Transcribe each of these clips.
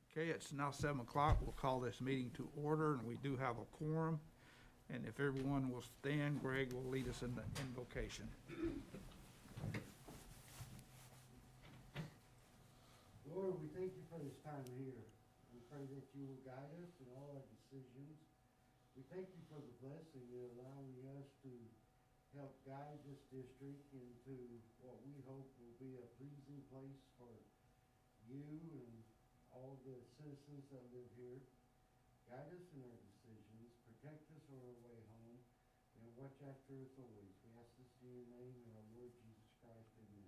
Okay, it's now 7 o'clock. We'll call this meeting to order, and we do have a quorum. And if everyone will stand, Greg will lead us in the invocation. Lord, we thank you for this time here. We pray that you will guide us in all our decisions. We thank you for the blessing of allowing us to help guide this district into what we hope will be a pleasing place for you and all the citizens that live here. Guide us in our decisions, protect us on our way home, and watch after us always. We ask this in your name and our Lord Jesus Christ. Amen.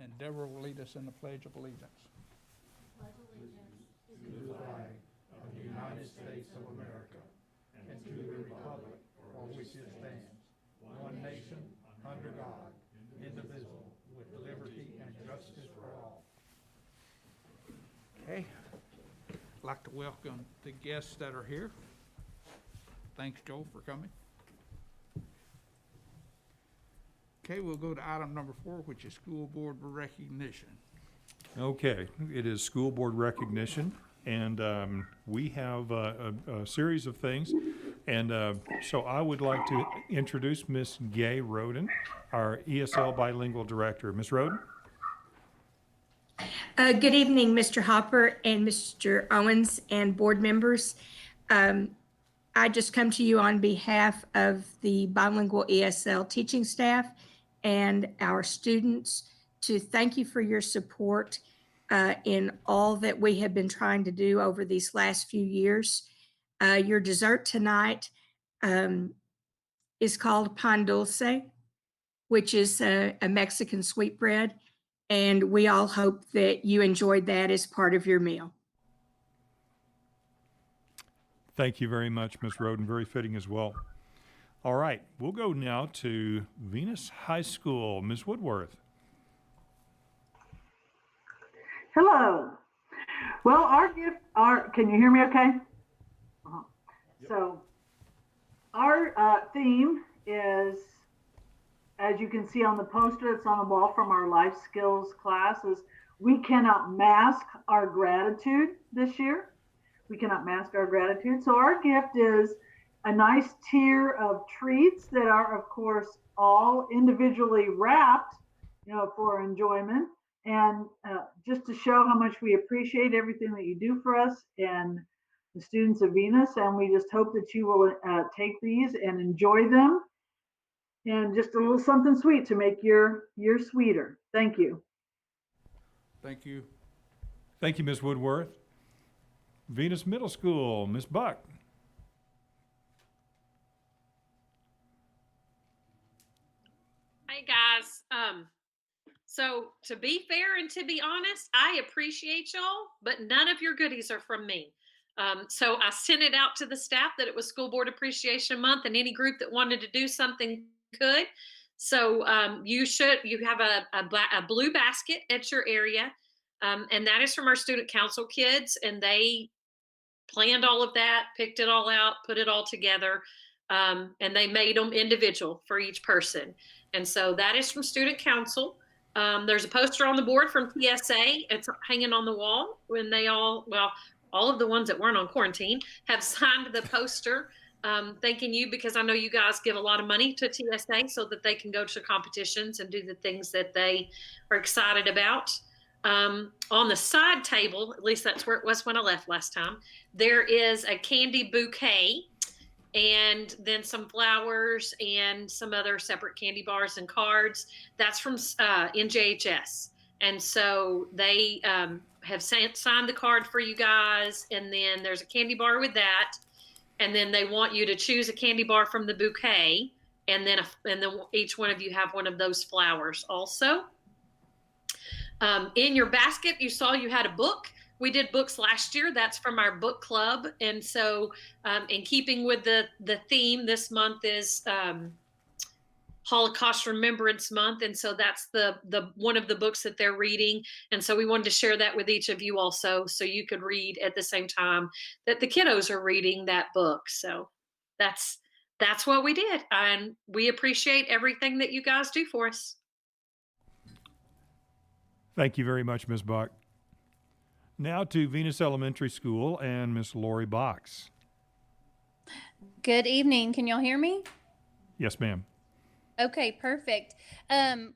And Deborah will lead us in the Pledge of Allegiance. Pledge allegiance to the flag of the United States of America and to the republic for which it stands, one nation, under God, indivisible, with liberty and justice for all. Okay. I'd like to welcome the guests that are here. Thanks, Joe, for coming. Okay, we'll go to item number 4, which is school board recognition. Okay, it is school board recognition, and we have a series of things. And so I would like to introduce Miss Gay Roden, our ESL bilingual director. Miss Roden? Good evening, Mr. Hopper and Mr. Owens and board members. I just come to you on behalf of the bilingual ESL teaching staff and our students to thank you for your support in all that we have been trying to do over these last few years. Your dessert tonight is called pan dulce, which is a Mexican sweetbread. And we all hope that you enjoyed that as part of your meal. Thank you very much, Ms. Roden. Very fitting as well. All right, we'll go now to Venus High School. Ms. Woodworth. Hello. Well, can you hear me okay? Yep. So our theme is, as you can see on the poster that's on the wall from our life skills classes, we cannot mask our gratitude this year. We cannot mask our gratitude. So our gift is a nice tier of treats that are, of course, all individually wrapped, for enjoyment. And just to show how much we appreciate everything that you do for us and the students of Venus. And we just hope that you will take these and enjoy them. And just a little something sweet to make your year sweeter. Thank you. Thank you. Thank you, Ms. Woodworth. Venus Middle School, Ms. Buck. Hey guys, so to be fair and to be honest, I appreciate y'all, but none of your goodies are from me. So I sent it out to the staff that it was School Board Appreciation Month, and any group that wanted to do something could. So you have a blue basket at your area, and that is from our student council kids, and they planned all of that, picked it all out, put it all together, and they made them individual for each person. And so that is from student council. There's a poster on the board from TSA. It's hanging on the wall when all of the ones that weren't on quarantine have signed the poster, thanking you, because I know you guys give a lot of money to TSA so that they can go to competitions and do the things that they are excited about. On the side table, at least that's where it was when I left last time, there is a candy bouquet and then some flowers and some other separate candy bars and cards. That's from NJHS. And so they have signed the card for you guys. And then there's a candy bar with that. And then they want you to choose a candy bar from the bouquet. And then each one of you have one of those flowers also. In your basket, you saw you had a book. We did books last year. That's from our book club. And so in keeping with the theme, this month is Holocaust Remembrance Month. And so that's the one of the books that they're reading. And so we wanted to share that with each of you also, so you could read at the same time that the kiddos are reading that book. So that's what we did. And we appreciate everything that you guys do for us. Thank you very much, Ms. Buck. Now to Venus Elementary School and Miss Lori Box. Good evening. Can y'all hear me? Yes, ma'am. Okay, perfect.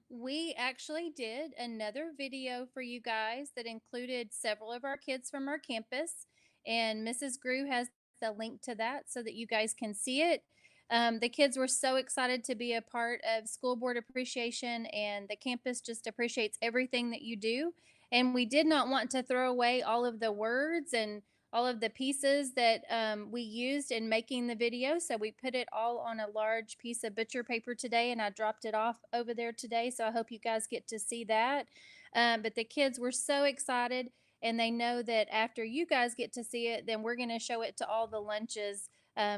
We actually did another video for you guys that included several of our kids from our campus, and Mrs. Grew has the link to that so that you guys can see it. The kids were so excited to be a part of School Board Appreciation, and the campus just appreciates everything that you do. And we did not want to throw away all of the words and all of the pieces that we used in making the video. So we put it all on a large piece of butcher paper today, and I dropped it off over there today. So I hope you guys get to see that. But the kids were so excited, and they know that after you guys get to see it, then we're going to show it to all the lunches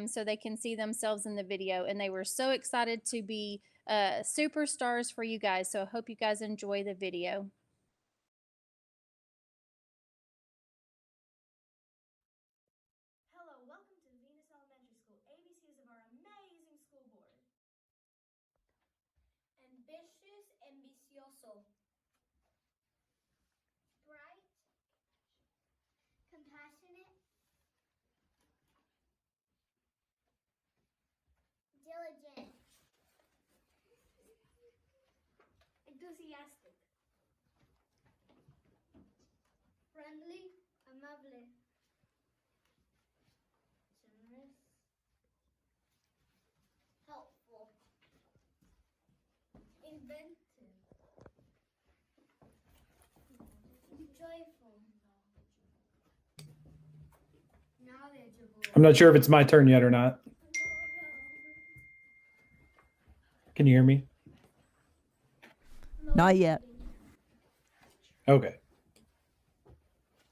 so they can see themselves in the video. And they were so excited to be superstars for you guys. So I hope you guys enjoy the video. Hello, welcome to Venus Elementary School, ABCs of our amazing school board. Ambitious, ambicioso. Bright, compassionate, diligent, enthusiastic, friendly, amable, generous, helpful, inventive, joyful, knowledgeable. I'm not sure if it's my turn yet or not. Can you hear me? Not yet. Okay.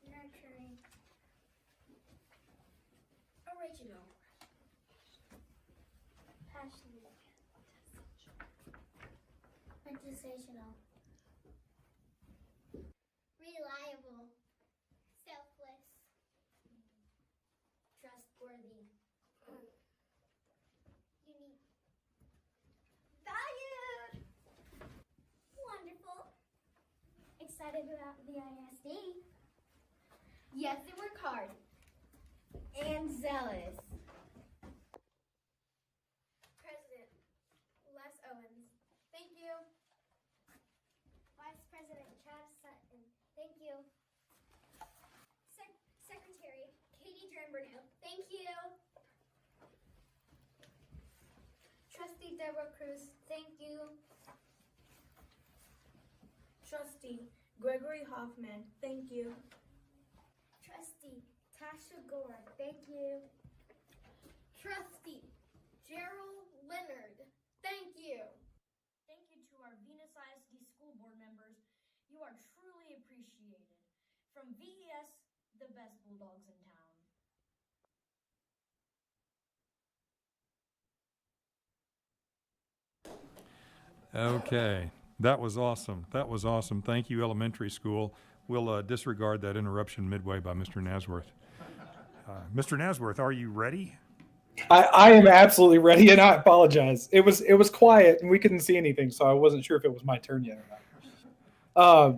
Nurturing, original, passionate, sensational, reliable, selfless, trustworthy, unique, valued, wonderful, excited about the ISD. Yes, they work hard. And zealous. President Les Owens, thank you. Vice President Chad Sutton, thank you. Secretary Katie Drenberneau, thank you. Trustee Deborah Cruz, thank you. Trustee Gregory Hoffman, thank you. Trustee Tasha Gore, thank you. Trustee Gerald Leonard, thank you. Thank you to our Venus ISD school board members. You are truly appreciated. From VES, the best Bulldogs in town. Okay, that was awesome. That was awesome. Thank you, elementary school. We'll disregard that interruption midway by Mr. Nasworth. Mr. Nasworth, are you ready? I am absolutely ready, and I apologize. It was quiet, and we couldn't see anything, so I wasn't sure if it was my turn yet or not.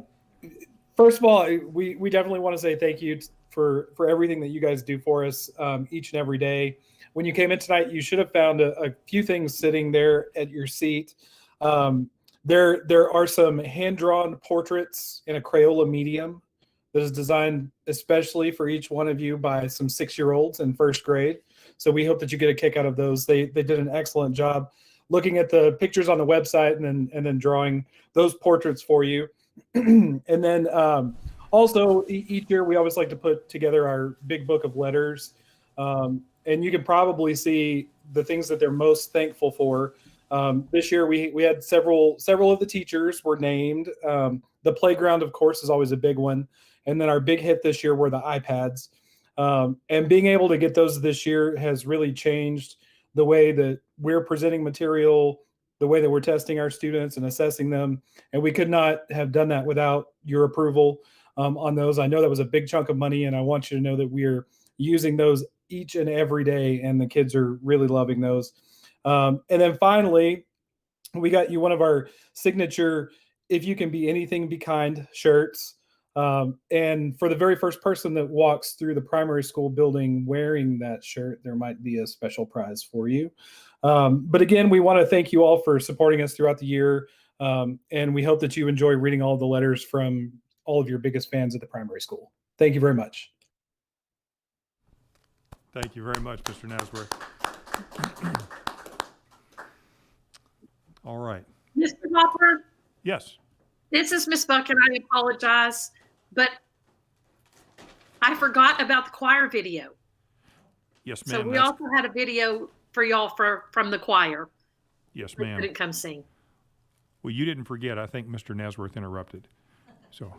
First of all, we definitely want to say thank you for everything that you guys do for us each and every day. When you came in tonight, you should have found a few things sitting there at your seat. There are some hand-drawn portraits in a Crayola medium that is designed especially for each one of you by some 6-year-olds in first grade. So we hope that you get a kick out of those. They did an excellent job looking at the pictures on the website and then drawing those portraits for you. And then also each year we always like to put together our big book of letters. And you can probably see the things that they're most thankful for. This year we had several of the teachers were named. The playground, of course, is always a big one. And then our big hit this year were the iPads. And being able to get those this year has really changed the way that we're presenting material, the way that we're testing our students and assessing them. And we could not have done that without your approval on those. I know that was a big chunk of money, and I want you to know that we're using those each and every day, and the kids are really loving those. And then finally, we got you one of our signature "If You Can Be Anything, Be Kind" shirts. And for the very first person that walks through the primary school building wearing that shirt, there might be a special prize for you. But again, we want to thank you all for supporting us throughout the year. And we hope that you enjoy reading all the letters from all of your biggest fans at the primary school. Thank you very much. Thank you very much, Mr. Nasworth. All right. Mr. Hopper, Yes. this is Miss Buck, and I apologize, but I forgot about the choir video. Yes, So ma'am. we also had a video for y'all from the choir. Yes, They ma'am. couldn't come sing. Well, you didn't forget. I think Mr. Nasworth interrupted. So.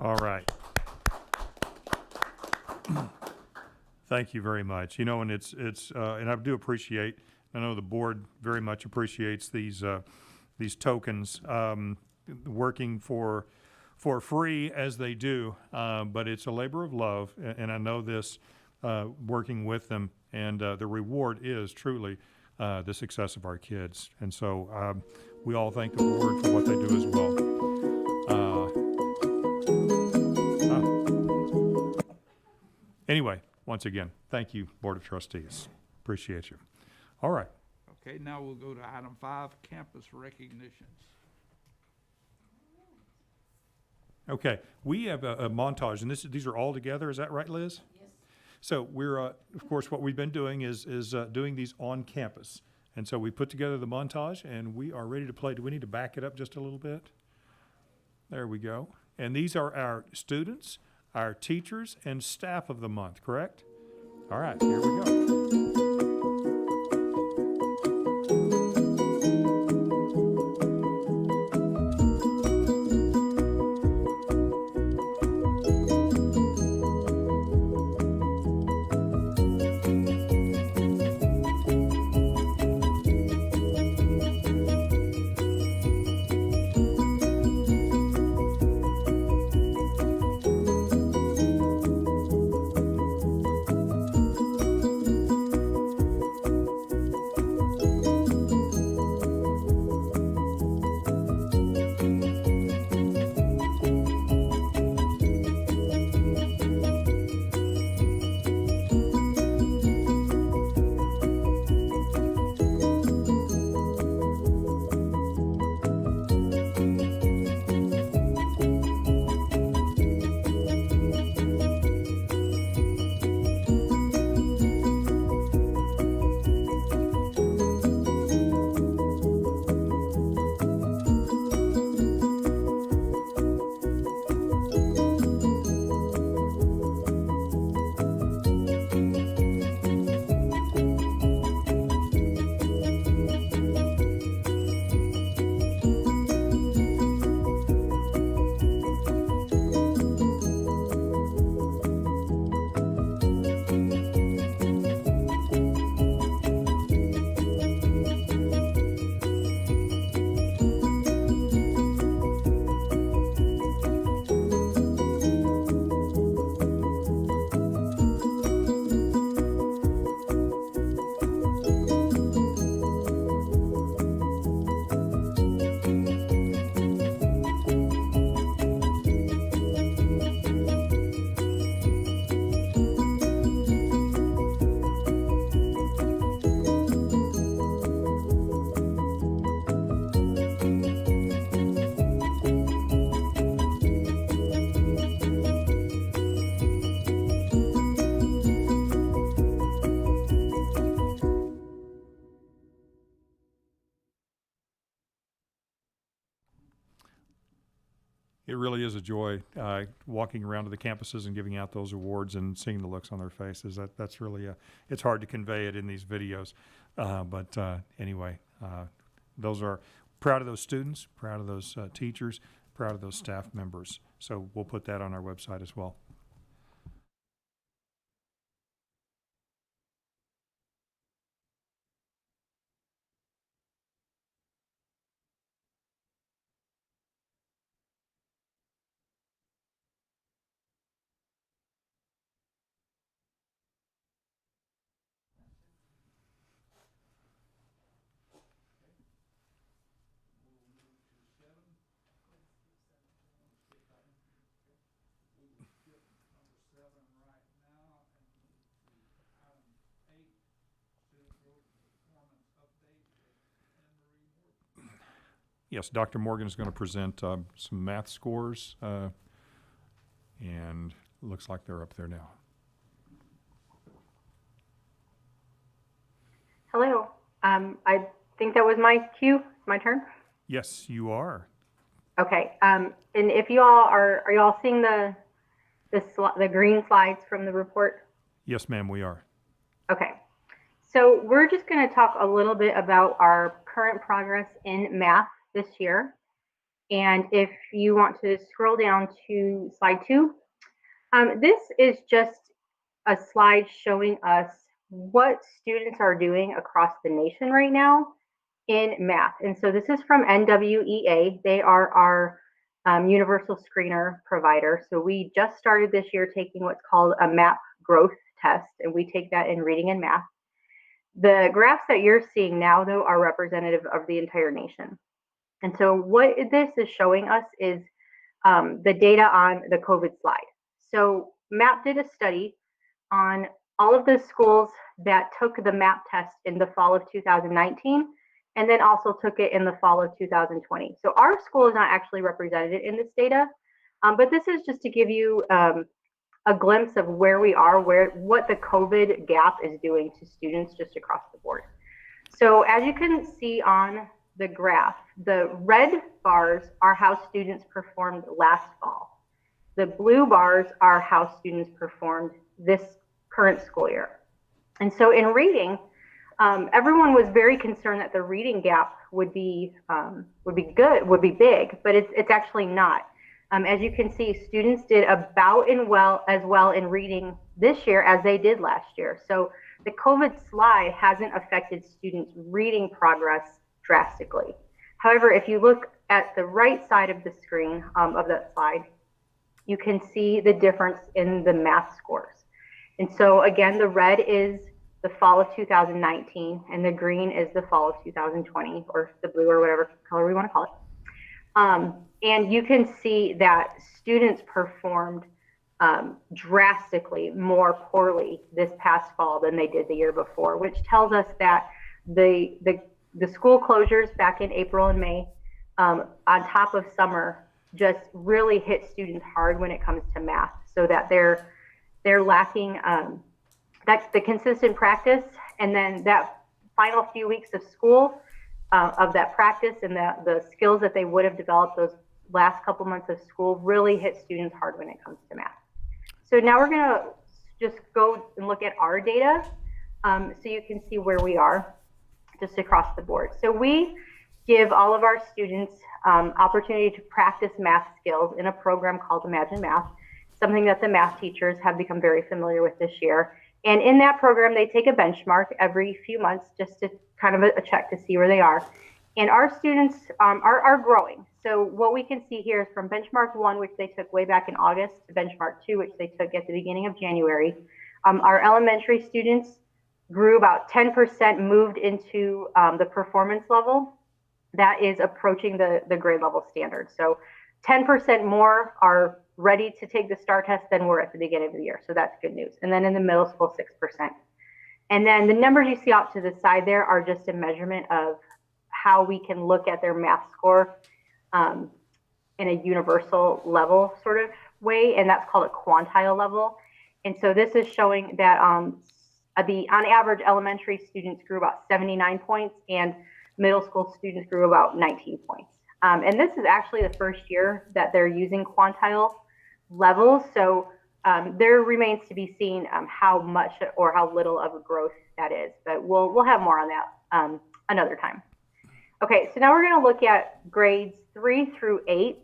All right. Thank you very much. You know, and and I do appreciate, I know the board very much appreciates these tokens, working for free as they do, but it's a labor of love, and I know this, working with them, and the reward is truly the success of our kids. And so we all thank the board for what they do as well. Anyway, once again, thank you, Board of Trustees. Appreciate you. All right. Okay, now we'll go to item 5, campus recognitions. Okay, we have a montage, and these are all together. Is that right, Liz? Yes. So we're, of course, what we've been doing is doing these on campus. And so we put together the montage, and we are ready to play. Do we need to back it up just a little bit? There we go. And these are our students, our teachers, and staff of the month, correct? All right, here we go. It really is a joy walking around to the campuses and giving out those awards and seeing the looks on their faces. That's really it's hard to convey it in these videos. But anyway, those are proud of those students, proud of those teachers, proud of those staff members. So we'll put that on our website as well. Yes, Dr. Morgan is going to present some math scores, and looks like they're up there now. Hello. I think that was my cue. My turn. Yes, you are. Okay. And if you all are you all seeing the green slides from the report? Yes, ma'am, we are. Okay. So we're just going to talk a little bit about our current progress in math this year. And if you want to scroll down to slide 2, this is just a slide showing us what students are doing across the nation right now in math. And so this is from NWEA. They are our universal screener provider. So we just started this year taking what's called a MAP growth test, and we take that in reading and math. The graphs that you're seeing now, though, are representative of the entire nation. And so what this is showing us is the data on the COVID slide. So MAP did a study on all of the schools that took the MAP test in the fall of 2019, and then also took it in the fall of 2020. So our school is not actually represented in this data, but this is just to give you a glimpse of where we are, what the COVID gap is doing to students just across the board. So as you can see on the graph, the red bars are how students performed last fall. The blue bars are how students performed this current school year. And so in reading, everyone was very concerned that the reading gap would be big, but it's actually not. As you can see, students did about as well in reading this year as they did last year. So the COVID slide hasn't affected students' reading progress drastically. However, if you look at the right side of the screen of that slide, you can see the difference in the math scores. And so again, the red is the fall of 2019, and the green is the fall of 2020, or the blue, or whatever color we want to call it. And you can see that students performed drastically more poorly this past fall than they did the year before, which tells us that the school closures back in April and May, on top of summer, just really hit students hard when it comes to math, so that they're lacking the consistent practice, and then that final few weeks of school, of that practice and the skills that they would have developed those last couple months of school really hit students hard when it comes to math. So now we're going to just go and look at our data, so you can see where we are just across the board. So we give all of our students opportunity to practice math skills in a program called Imagine Math, something that the math teachers have become very familiar with this year. And in that program, they take a benchmark every few months just to kind of a check to see where they are. And our students are growing. So what we can see here is from benchmark 1, which they took way back in August, to benchmark 2, which they took at the beginning of January. Our elementary students grew about 10%, moved into the performance level that is approaching the grade level standard. So 10% more are ready to take the STAR test than were at the beginning of the year. So that's good news. And then in the middle school, 6%. And then the numbers you see off to the side there are just a measurement of how we can look at their math score in a universal level sort of way, and that's called a quantile level. And so this is showing that on average, elementary students grew about 79 points, and middle school students grew about 19 points. And this is actually the first year that they're using quantile levels. So there remains to be seen how much or how little of a growth that is. But we'll have more on that another time. Okay, so now we're going to look at grades 3 through 8.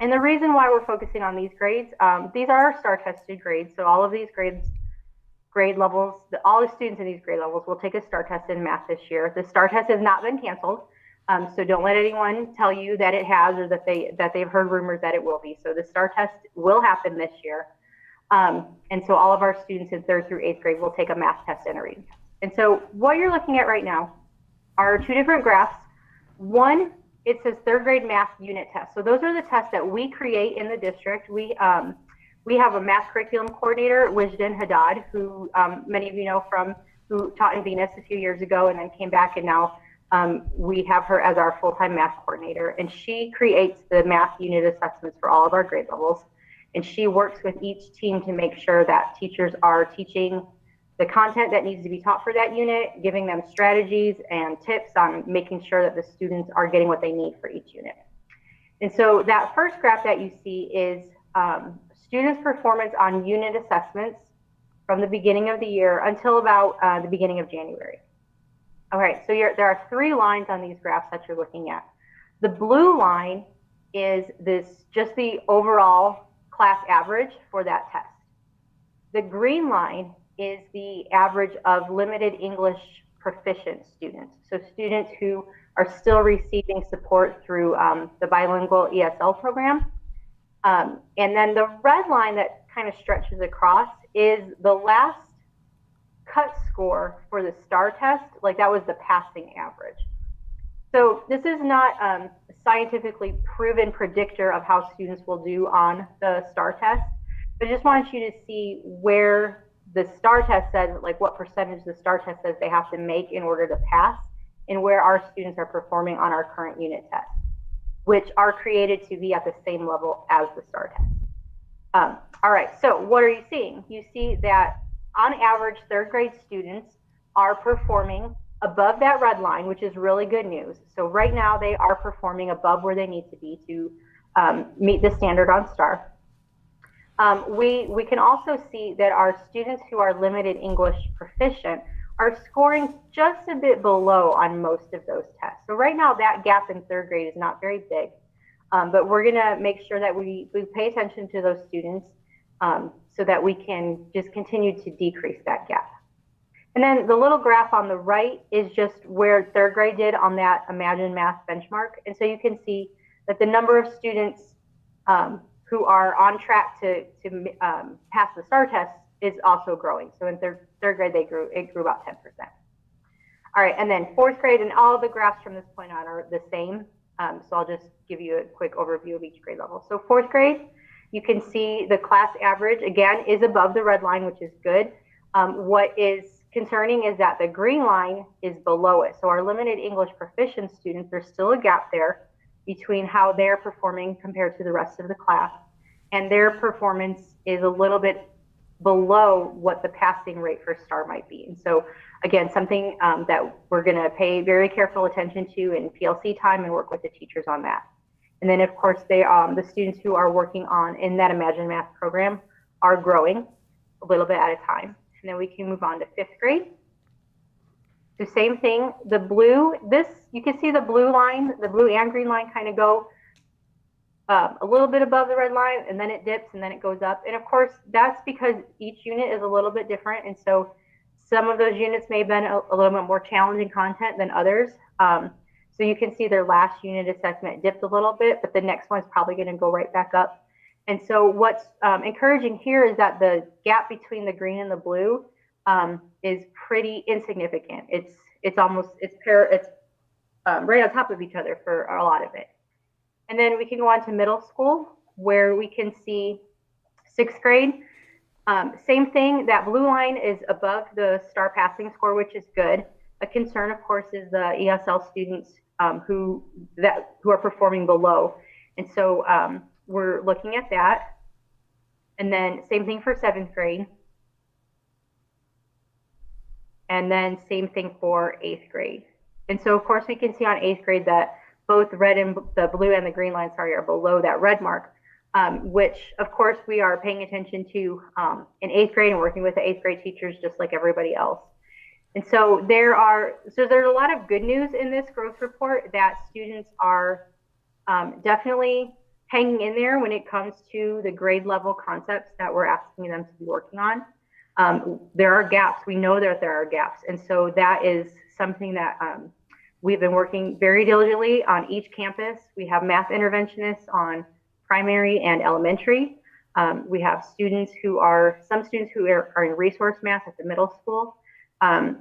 And the reason why we're focusing on these grades, these are our STAR tested grades. So all of these grade levels, all the students in these grade levels will take a STAR test in math this year. The STAR test has not been canceled. So don't let anyone tell you that it has or that they've heard rumors that it will be. So the STAR test will happen this year. And so all of our students in 3rd through 8th grade will take a math test and a reading test. And so what you're looking at right now are 2 different graphs. One, it says 3rd grade math unit test. So those are the tests that we create in the district. We have a math curriculum coordinator, Wijden Haddad, who many of you know from, who taught in Venus a few years ago and then came back, and now we have her as our full-time math coordinator. And she creates the math unit assessments for all of our grade levels. And she works with each team to make sure that teachers are teaching the content that needs to be taught for that unit, giving them strategies and tips on making sure that the students are getting what they need for each unit. And so that first graph that you see is students' performance on unit assessments from the beginning of the year until about the beginning of January. All right, so there are 3 lines on these graphs that you're looking at. The blue line is just the overall class average for that test. The green line is the average of limited English proficient students. So students who are still receiving support through the bilingual ESL program. And then the red line that kind of stretches across is the last cut score for the STAR test. Like that was the passing average. So this is not a scientifically proven predictor of how students will do on the STAR test, but I just wanted you to see where the STAR test says, like what percentage the STAR test says they have to make in order to pass, and where our students are performing on our current unit tests, which are created to be at the same level as the STAR test. All right, so what are you seeing? You see that on average, 3rd grade students are performing above that red line, which is really good news. So right now they are performing above where they need to be to meet the standard on STAR. We can also see that our students who are limited English proficient are scoring just a bit below on most of those tests. So right now that gap in 3rd grade is not very big, but we're gonna make sure that we pay attention to those students so that we can just continue to decrease that gap. And then the little graph on the right is just where 3rd grade did on that Imagine Math benchmark. And so you can see that the number of students who are on track to pass the STAR test is also growing. So in 3rd grade, it grew about 10%. All right, and then 4th grade, and all the graphs from this point on are the same. So I'll just give you a quick overview of each grade level. So 4th grade, you can see the class average, again, is above the red line, which is good. What is concerning is that the green line is below it. So our limited English proficient students, there's still a gap there between how they're performing compared to the rest of the class. And their performance is a little bit below what the passing rate for STAR might be. And so again, something that we're gonna pay very careful attention to in PLC time and work with the teachers on that. And then of course, the students who are working on in that Imagine Math program are growing a little bit at a time. And then we can move on to 5th grade. The same thing, the blue, you can see the blue line, the blue and green line kind of go a little bit above the red line, and then it dips and then it goes up. And of course, that's because each unit is a little bit different. And so some of those units may have been a little bit more challenging content than others. So you can see their last unit assessment dipped a little bit, but the next one's probably going to go right back up. And so what's encouraging here is that the gap between the green and the blue is pretty insignificant. It's right on top of each other for a lot of it. And then we can go on to middle school, where we can see 6th grade. Same thing, that blue line is above the STAR passing score, which is good. A concern, of course, is the ESL students who are performing below. And so we're looking at that. And then same thing for 7th grade. And then same thing for 8th grade. And so of course we can see on 8th grade that both the blue and the green line, sorry, are below that red mark, which of course we are paying attention to in 8th grade and working with the 8th grade teachers just like everybody else. And so there's a lot of good news in this growth report that students are definitely hanging in there when it comes to the grade level concepts that we're asking them to be working on. There are gaps. We know that there are gaps. And so that is something that we've been working very diligently on each campus. We have math interventionists on primary and elementary. We have some students who are in resource math at the middle school.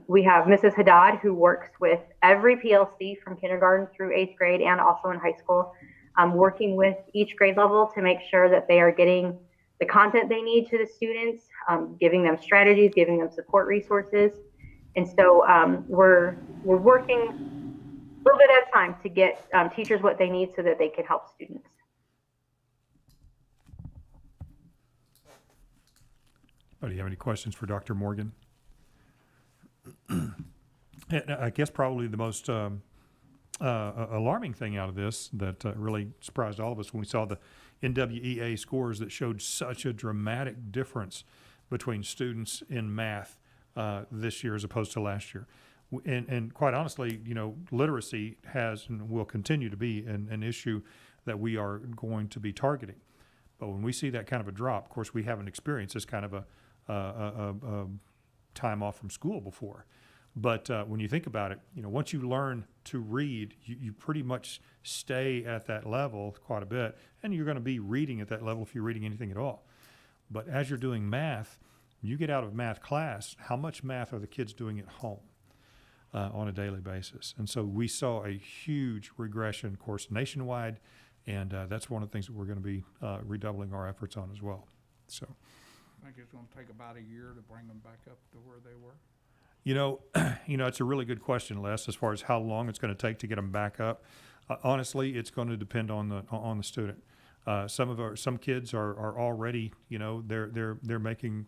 We have Mrs. Haddad, who works with every PLC from kindergarten through 8th grade and also in high school, working with each grade level to make sure that they are getting the content they need to the students, giving them strategies, giving them support resources. And so we're working a little bit at a time to get teachers what they need so that they can help students. Do you have any questions for Dr. Morgan? I guess probably the most alarming thing out of this that really surprised all of us when we saw the NWEA scores that showed such a dramatic difference between students in math this year as opposed to last year. And quite honestly, literacy has and will continue to be an issue that we are going to be targeting. But when we see that kind of a drop, of course, we haven't experienced this kind of a time off from school before. But when you think about it, once you learn to read, you pretty much stay at that level quite a bit, and you're going to be reading at that level if you're reading anything at all. But as you're doing math, you get out of math class, how much math are the kids doing at home on a daily basis? And so we saw a huge regression, of course, nationwide, and that's one of the things that we're going to be redoubling our efforts on as well. So I think it's going to take about a year to bring them back up to where they were. It's a really good question, Les, as far as how long it's going to take to get them back up. Honestly, it's going to depend on the student. Some kids are already, they're making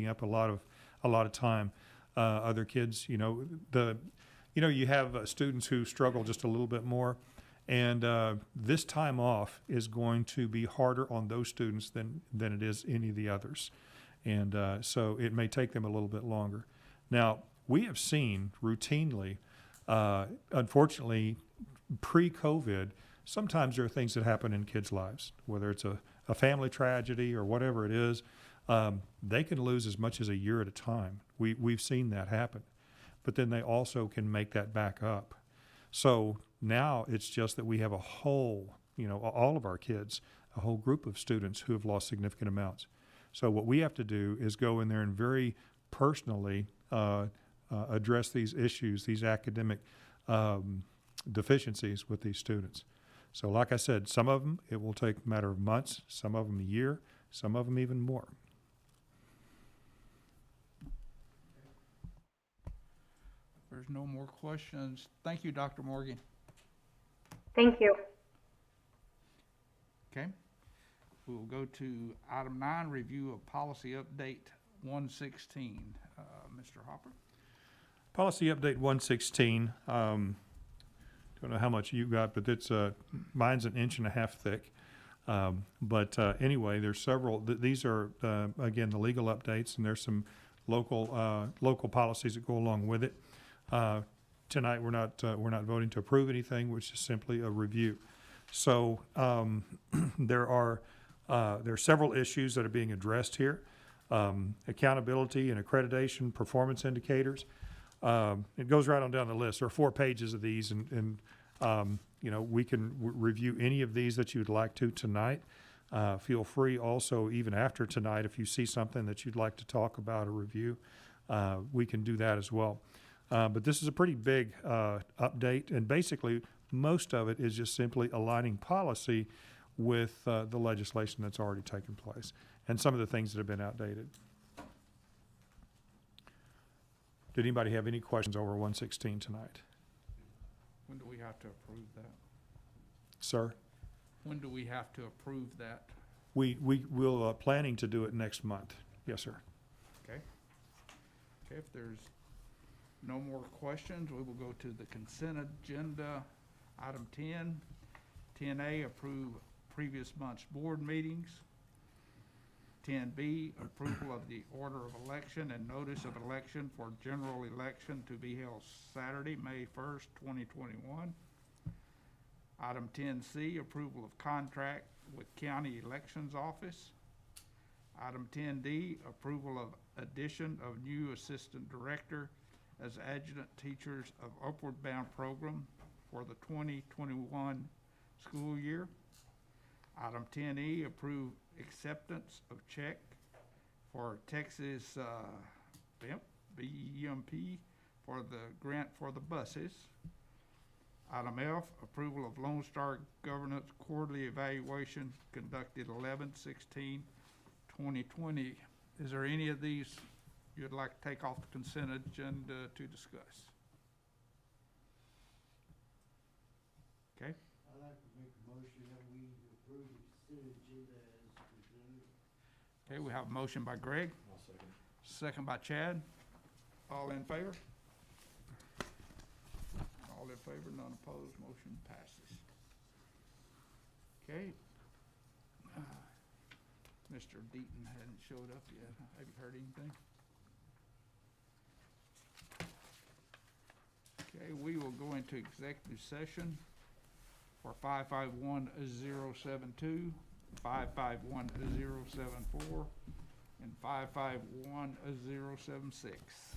up a lot of time. Other kids, you have students who struggle just a little bit more, and this time off is going to be harder on those students than it is any of the others, and so it may take them a little bit longer. Now, we have seen routinely, unfortunately, pre-COVID, sometimes there are things that happen in kids' lives, whether it's a family tragedy or whatever it is, they can lose as much as a year at a time. We've seen that happen. But then they also can make that back up. So now it's just that we have a whole, all of our kids, a whole group of students who have lost significant amounts. So what we have to do is go in there and very personally address these issues, these academic deficiencies with these students. So like I said, some of them it will take a matter of months, some of them a year, some of them even more. If there's no more questions, thank you, Dr. Morgan. Thank you. Okay. We will go to item 9, review of policy update 116. Mr. Hopper. Policy update 116. Don't know how much you got, but it's mine's 1.5 inches thick. But anyway, there's several. These are again the legal updates, and there's some local policies that go along with it. Tonight we're not voting to approve anything, which is simply a review. So there are several issues that are being addressed here. Accountability and accreditation, performance indicators. It goes right on down the list. There are 4 pages of these, and we can review any of these that you'd like to tonight. Feel free also, even after tonight, if you see something that you'd like to talk about or review, we can do that as well. But this is a pretty big update, and basically most of it is just simply aligning policy with the legislation that's already taken place and some of the things that have been outdated. Did anybody have any questions over 116 tonight? When do we have to approve that? Sir? When do we have to approve that? We will planning to do it next month. Yes, sir. Okay. Okay, if there's no more questions, we will go to the consent agenda. Item 10, 10A, approve previous month's board meetings. 10B, approval of the order of election and notice of election for general election to be held Saturday, May 1st, 2021. Item 10C, approval of contract with County Elections Office. Item 10D, approval of addition of new assistant director as adjunct teachers of Upward Bound program for the 2021 school year. Item 10E, approve acceptance of check for Texas BEMP for the grant for the buses. Item F, approval of Lone Star Governance quarterly evaluation conducted 11/16/2020. Is there any of these you'd like to take off the consent agenda to discuss? Okay, I'd like to make a motion that we approve the consent agenda as presented. okay, we have a motion by Greg. I'll second. Second by Chad. All in favor? All in favor, none opposed, motion passes. Okay. Mr. Deaton hadn't showed up yet. Have you heard anything? Okay, we will go into executive session for 551-072, 551-074, and 551-076.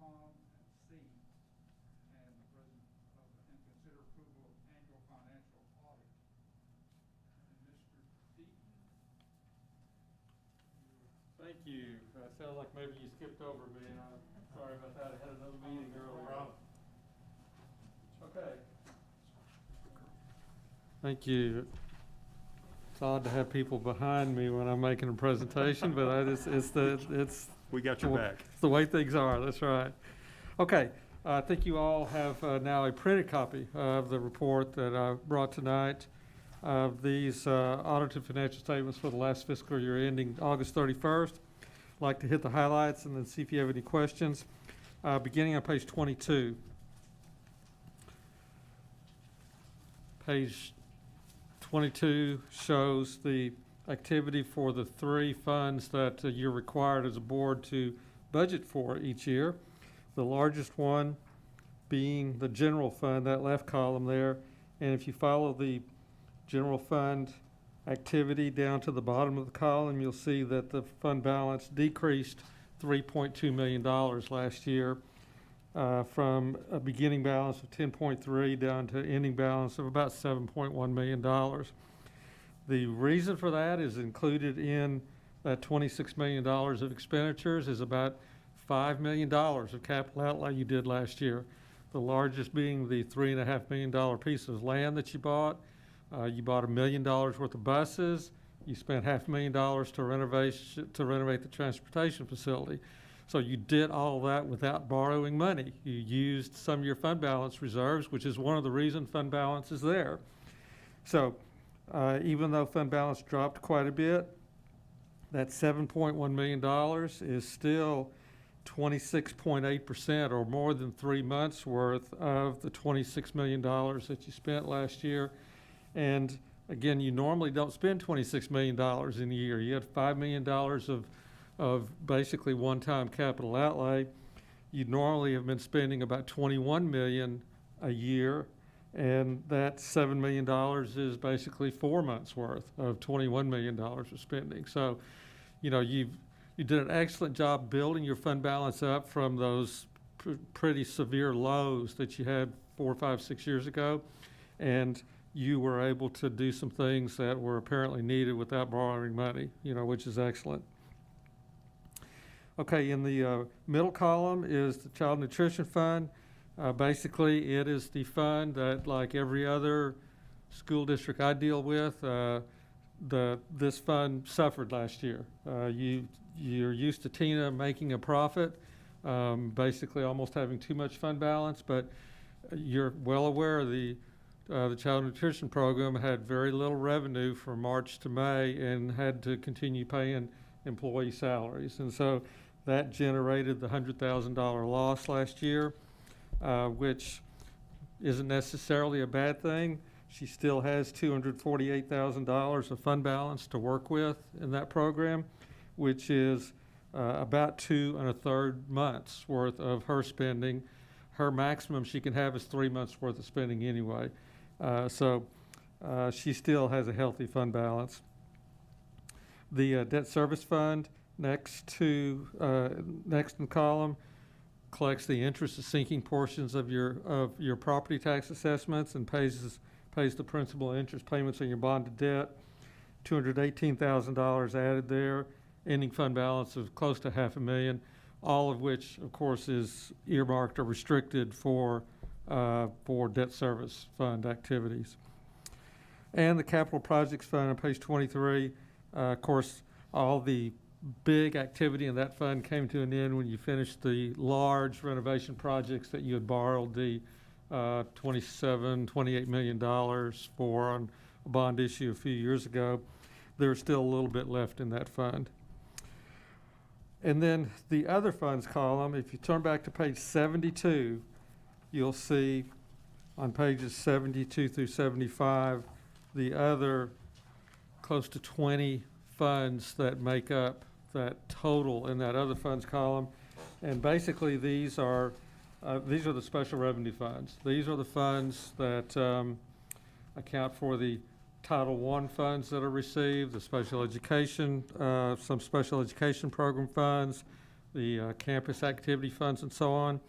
upon, and C, and the present, and consider approval of annual financial audit. And Mr. Deaton? Thank you. Sounds like maybe you skipped over me. I'm sorry about that. I had another meeting earlier. Okay. Thank you. It's odd to have people behind me when I'm making a presentation, but it's We got your back. It's the way things are. That's right. Okay. I think you all have now a printed copy of the report that I brought tonight of these audited financial statements for the last fiscal year ending August 31st. I'd like to hit the highlights and then see if you have any questions. Beginning on page 22. Page 22 shows the activity for the three funds that you're required as a board to budget for each year. The largest one being the general fund, that left column there. And if you follow the general fund activity down to the bottom of the column, you'll see that the fund balance decreased $3.2 million last year, from a beginning balance of 10.3 down to ending balance of about $7.1 million. The reason for that is included in that $26 million of expenditures is about $5 million of capital outlay you did last year. The largest being the $3.5 million piece of land that you bought. You bought $1 million worth of buses. You spent $500,000 to renovate the transportation facility. So you did all that without borrowing money. You used some of your fund balance reserves, which is one of the reasons fund balance is there. So even though fund balance dropped quite a bit, that $7.1 million is still 26.8% or more than 3 months worth of the $26 million that you spent last year. And again, you normally don't spend $26 million in a year. You had $5 million of basically one-time capital outlay. You normally have been spending about $21 million a year, and that $7 million is basically 4 months worth of $21 million of spending. So, you know, you did an excellent job building your fund balance up from those pretty severe lows that you had 4, 5, 6 years ago, and you were able to do some things that were apparently needed without borrowing money, you know, which is excellent. Okay, in the middle column is the Child Nutrition Fund. Basically, it is the fund that, like every other school district I deal with, this fund suffered last year. You're used to Tina making a profit, basically almost having too much fund balance, but you're well aware the Child Nutrition Program had very little revenue from March to May and had to continue paying employee salaries. And so that generated the $100,000 loss last year, which isn't necessarily a bad thing. She still has $248,000 of fund balance to work with in that program, which is about 2 1/3 months worth of her spending. Her maximum she can have is 3 months worth of spending anyway. So she still has a healthy fund balance. The debt service fund, next in the column, collects the interest of sinking portions of your property tax assessments and pays the principal and interest payments on your bonded debt. $218,000 added there, ending fund balance of close to $500,000, all of which, of course, is earmarked or restricted for debt service fund activities. And the capital projects fund on page 23, of course, all the big activity in that fund came to an end when you finished the large renovation projects that you had borrowed the $28 million for on a bond issue a few years ago. There's still a little bit left in that fund. And then the other funds column, if you turn back to page 72, you'll see on pages 72 through 75 the other close to 20 funds that make up that total in that other funds column. And basically these are the special revenue funds. These are the funds that account for the Title I funds that are received, the special education, some special education program funds, the campus activity funds and so on.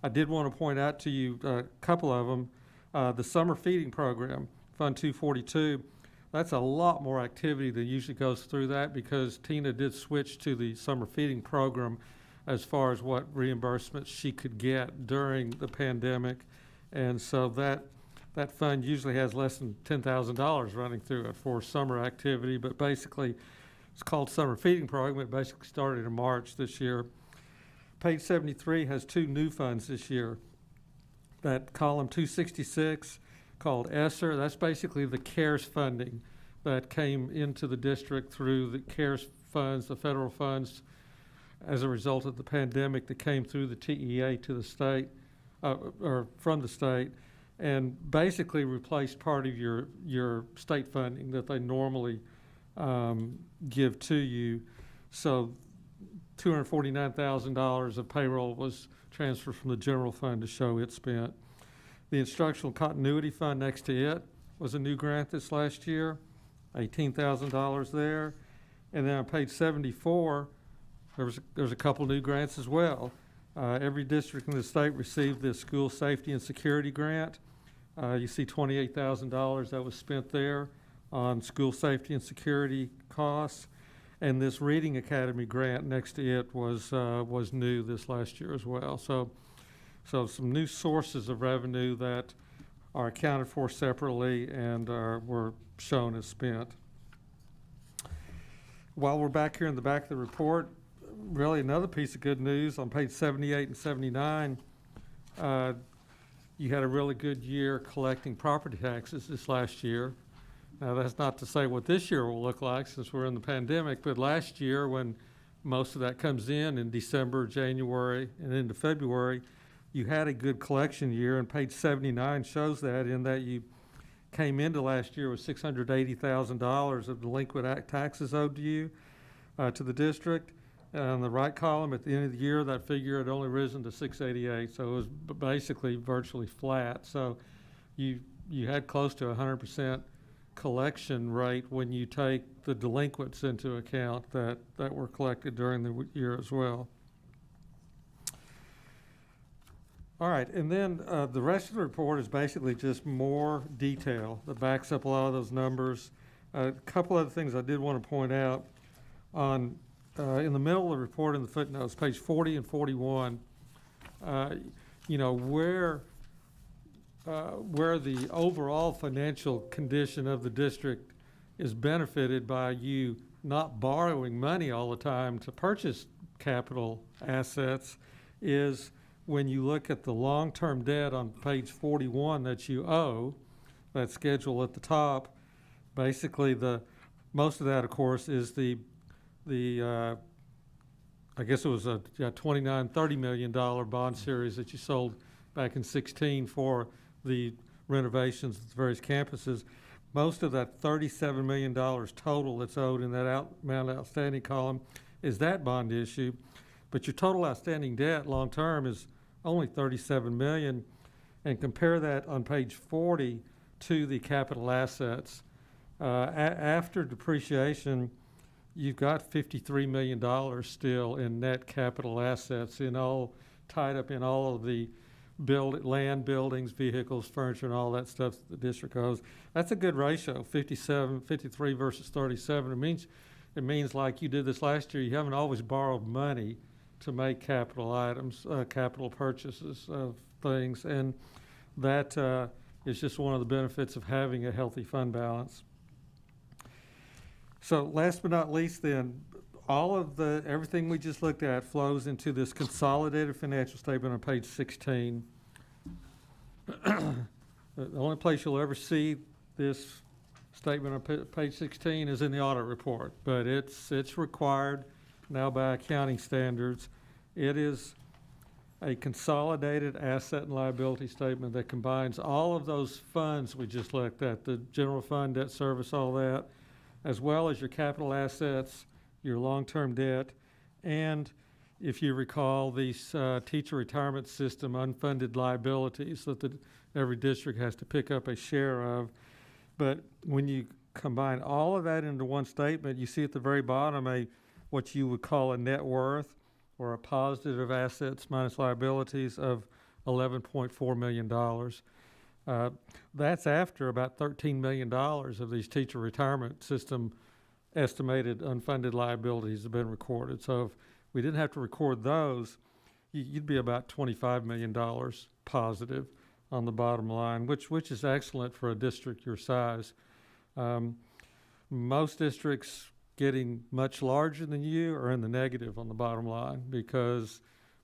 I did want to point out to you a couple of them. The summer feeding program, Fund 242, that's a lot more activity than usually goes through that because Tina did switch to the summer feeding program as far as what reimbursements she could get during the pandemic. And so that fund usually has less than $10,000 running through it for summer activity, but basically it's called Summer Feeding Program. It basically started in March this year. Page 73 has two new funds this year. That column 266 called ESSER, that's basically the CARES funding that came into the district through the CARES funds, the federal funds, as a result of the pandemic that came through the TEA to the state, or from the state, and basically replaced part of your state funding that they normally give to you. So $249,000 of payroll was transferred from the general fund to show it spent. The Instructional Continuity Fund next to it was a new grant this last year, $18,000 there. And then on page 74, there's a couple new grants as well. Every district in the state received this School Safety and Security Grant. You see $28,000 that was spent there on school safety and security costs. And this Reading Academy grant next to it was new this last year as well. So some new sources of revenue that are accounted for separately and were shown as spent. While we're back here in the back of the report, really another piece of good news on page 78 and 79, you had a really good year collecting property taxes this last year. Now, that's not to say what this year will look like since we're in the pandemic, but last year when most of that comes in December, January, and into February, you had a good collection year, and page 79 shows that in that you came into last year with $680,000 of delinquent taxes owed to you, to the district. On the right column, at the end of the year, that figure had only risen to 688, so it was basically virtually flat. So you had close to 100% collection rate when you take the delinquents into account that were collected during the year as well. All right, and then the rest of the report is basically just more detail that backs up a lot of those numbers. A couple other things I did want to point out on in the middle of the report in the footnotes, page 40 and 41, where the overall financial condition of the district is benefited by you not borrowing money all the time to purchase capital assets is when you look at the long-term debt on page 41 that you owe, that schedule at the top. Basically, most of that, of course, is the I guess it was a $29-30 million bond series that you sold back in 16 for the renovations at the various campuses. Most of that $37 million total that's owed in that amount outstanding column is that bond issue. But your total outstanding debt long-term is only $37 million. And compare that on page 40 to the capital assets. After depreciation, you've got $53 million still in net capital assets tied up in all of the land, buildings, vehicles, furniture, and all that stuff that the district owes. That's a good ratio, 53 versus 37. It means like you did this last year, you haven't always borrowed money to make capital items, capital purchases of things, and that is just one of the benefits of having a healthy fund balance. So last but not least then, everything we just looked at flows into this consolidated financial statement on page 16. The only place you'll ever see this statement on page 16 is in the audit report, but it's required now by accounting standards. It is a consolidated asset and liability statement that combines all of those funds we just looked at, the general fund, debt service, all that, as well as your capital assets, your long-term debt, and if you recall, these teacher retirement system unfunded liabilities that every district has to pick up a share of. But when you combine all of that into one statement, you see at the very bottom what you would call a net worth, or a positive assets minus liabilities of $11.4 million. That's after about $13 million of these teacher retirement system estimated unfunded liabilities have been recorded. So if we didn't have to record those, you'd be about $25 million positive on the bottom line, which is excellent for a district your size. Most districts getting much larger than you are in the negative on the bottom line, because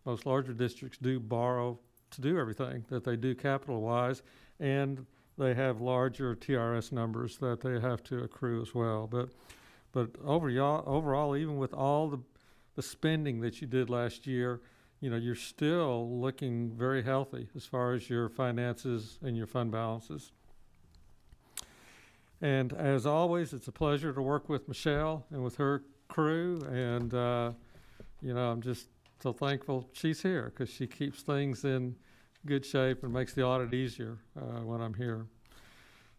most larger districts do borrow to do everything that they do capital-wise, and they have larger TRS numbers that they have to accrue as well. But overall, even with all the spending that you did last year, you're still looking very healthy as far as your finances and your fund balances. And as always, it's a pleasure to work with Michelle and with her crew. And, I'm just so thankful she's here, because she keeps things in good shape and makes the audit easier when I'm here.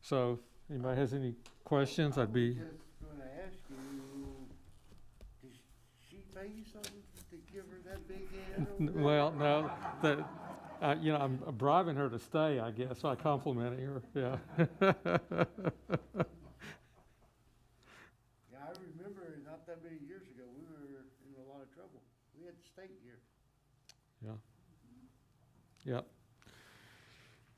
So if anybody has any questions, I'd be... Just gonna ask you, did she pay you something to give her that big head over there? Well, no, I'm bribing her to stay, I guess, by complimenting her, yeah. Yeah, I remember not that many years ago, we were in a lot of trouble. We had the state here. Yeah. Yep.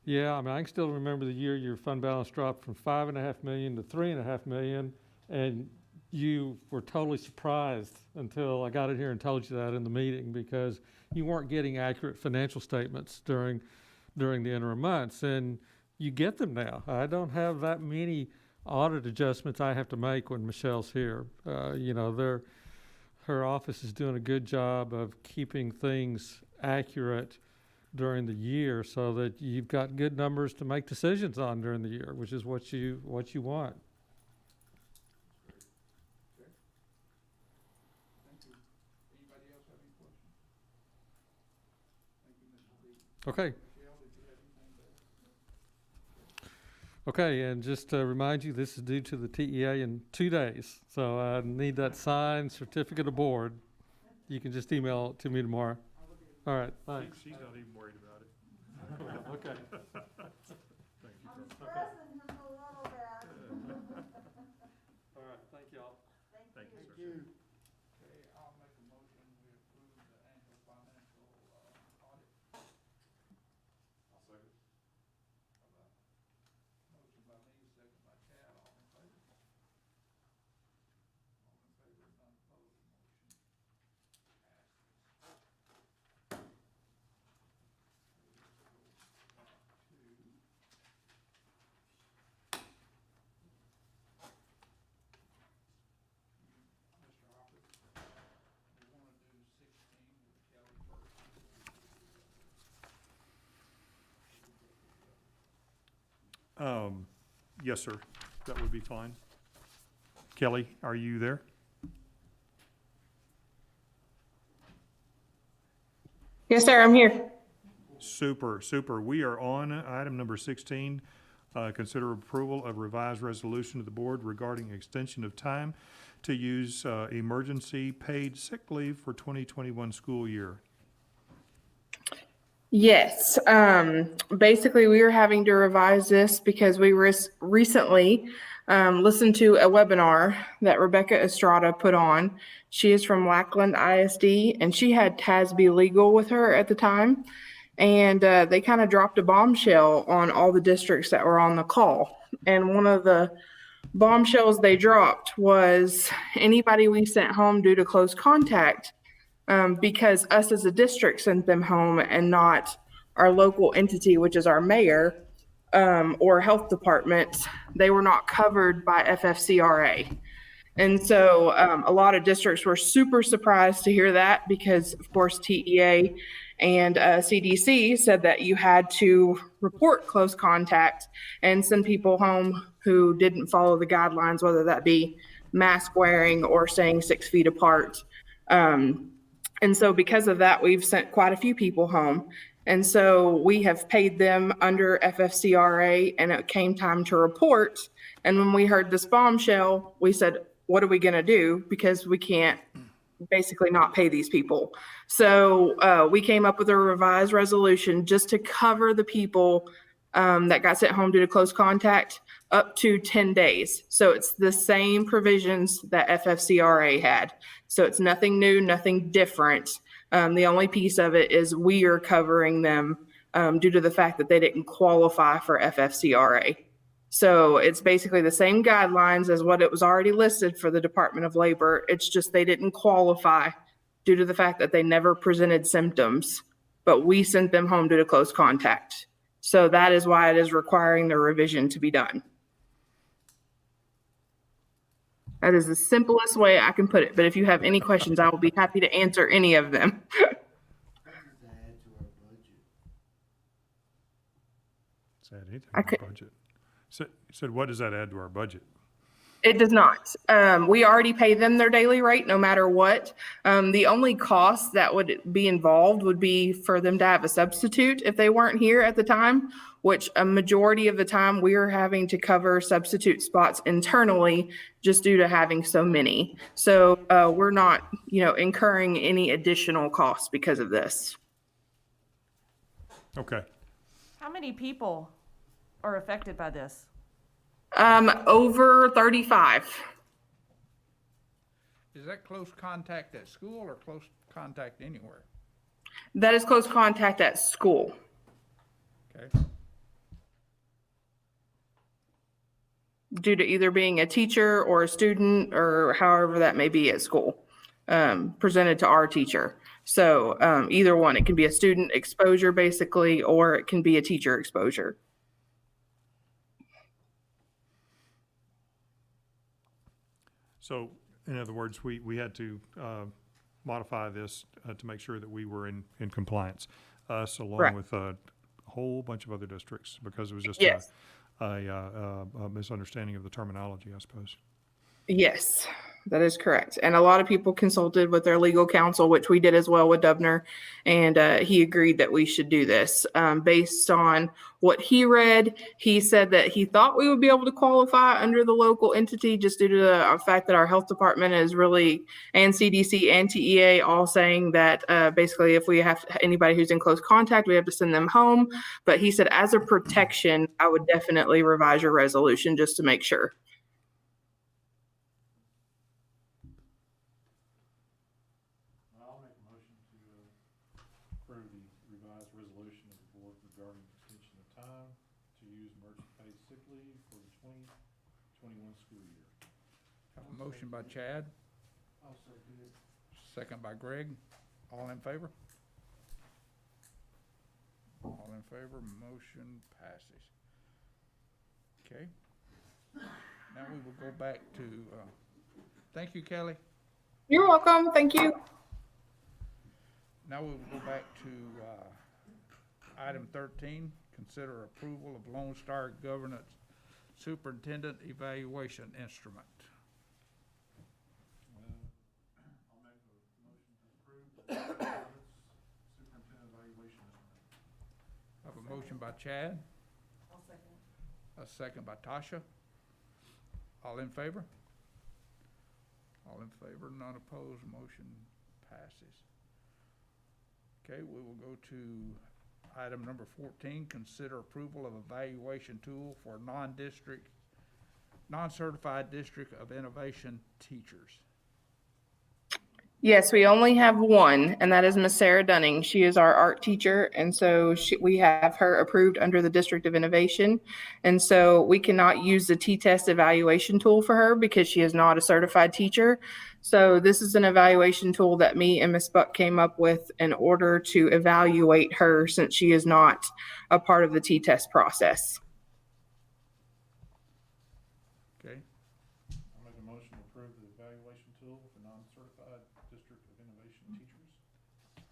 Yeah, I can still remember the year your fund balance dropped from $5.5 million to $3.5 million, and you were totally surprised until I got in here and told you that in the meeting, because you weren't getting accurate financial statements during the interim months, and you get them now. I don't have that many audit adjustments I have to make when Michelle's here. Her office is doing a good job of keeping things accurate during the year, so that you've got good numbers to make decisions on during the year, which is what you want. Okay. Okay, and just to remind you, this is due to the TEA in 2 days. So I need that signed certificate of board. You can just email it to me tomorrow. All right, thanks. She's not even worried about it. Okay. Thank you. All right, thank y'all. Thank you, Thank sir. you. Okay, I'll make a motion, we approve the annual financial audit. I'll second. Motion by me, second by Chad, all in favor? All in favor, none opposed, motion passes. Mr. Hopper, we want to do 16 with Kelly first. Yes, sir. That would be fine. Kelly, are you there? Yes, sir, I'm here. Super. We are on item number 16. Consider approval of revised resolution of the board regarding extension of time to use emergency paid sick leave for 2021 school year. Yes, basically we were having to revise this because we recently listened to a webinar that Rebecca Estrada put on. She is from Lackland ISD, and she had TASB Legal with her at the time. And they kind of dropped a bombshell on all the districts that were on the call. And one of the bombshells they dropped was anybody we sent home due to close contact, because us as a district sent them home and not our local entity, which is our mayor or health department, they were not covered by FFCRA. And so a lot of districts were super surprised to hear that, because of course TEA and CDC said that you had to report close contact and send people home who didn't follow the guidelines, whether that be mask wearing or staying 6 feet apart. And so because of that, we've sent quite a few people home. And so we have paid them under FFCRA, and it came time to report. And when we heard this bombshell, we said, what are we going to do? Because we can't basically not pay these people. So we came up with a revised resolution just to cover the people that got sent home due to close contact up to 10 days. So it's the same provisions that FFCRA had. So it's nothing new, nothing different. The only piece of it is we are covering them due to the fact that they didn't qualify for FFCRA. So it's basically the same guidelines as what it was already listed for the Department of Labor. It's just they didn't qualify due to the fact that they never presented symptoms, but we sent them home due to close contact. So that is why it is requiring the revision to be done. That is the simplest way I can put it. But if you have any questions, I will be happy to answer any of them. What does that add to our budget? Does that add anything I to could- our budget? So what does that add to our budget? It does not. We already pay them their daily rate no matter what. The only cost that would be involved would be for them to have a substitute if they weren't here at the time, which a majority of the time we are having to cover substitute spots internally just due to having so many. So we're not, incurring any additional costs because of this. Okay. How many people are affected by this? Over 35. Is that close contact at school or close contact anywhere? That is close contact at school. Okay. Due to either being a teacher or a student or however that may be at school, presented to our teacher. So either one, it can be a student exposure basically, or it can be a teacher exposure. So, in other words, we had to modify this to make sure that we were in compliance, us along Correct. with a whole bunch of other districts, because it was just Yes. a misunderstanding of the terminology, I suppose. Yes, that is correct. And a lot of people consulted with their legal counsel, which we did as well with Dubner, and he agreed that we should do this. Based on what he read, he said that he thought we would be able to qualify under the local entity just due to the fact that our health department is really, and CDC and TEA all saying that basically if we have anybody who's in close contact, we have to send them home. But he said as a protection, I would definitely revise your resolution just to make sure. I'll make a motion to approve the revised resolution of the board regarding extension of time to use emergency paid sick leave for the 2021 school year. Have a motion by Chad, I'll second it. second by Greg. All in favor? All in favor, motion passes. Okay. Now we will go back to, thank you, Kelly. You're welcome. Thank you. Now we will go back to item 13, consider approval of Lone Star Governance Superintendent Evaluation Instrument. I'll make a motion to approve the superintendent evaluation instrument. I have a motion by Chad, I'll second. a second by Tasha. All in favor? All in favor, none opposed, motion passes. Okay, we will go to item number 14, consider approval of evaluation tool for non-certified District of Innovation teachers. Yes, we only have one, and that is Miss Sarah Dunning. She is our art teacher, and so we have her approved under the District of Innovation. And so we cannot use the T-test evaluation tool for her because she is not a certified teacher. So this is an evaluation tool that me and Miss Buck came up with in order to evaluate her since she is not a part of the T-test process. Okay, I'll make a motion to approve the evaluation tool for non-certified District of Innovation teachers.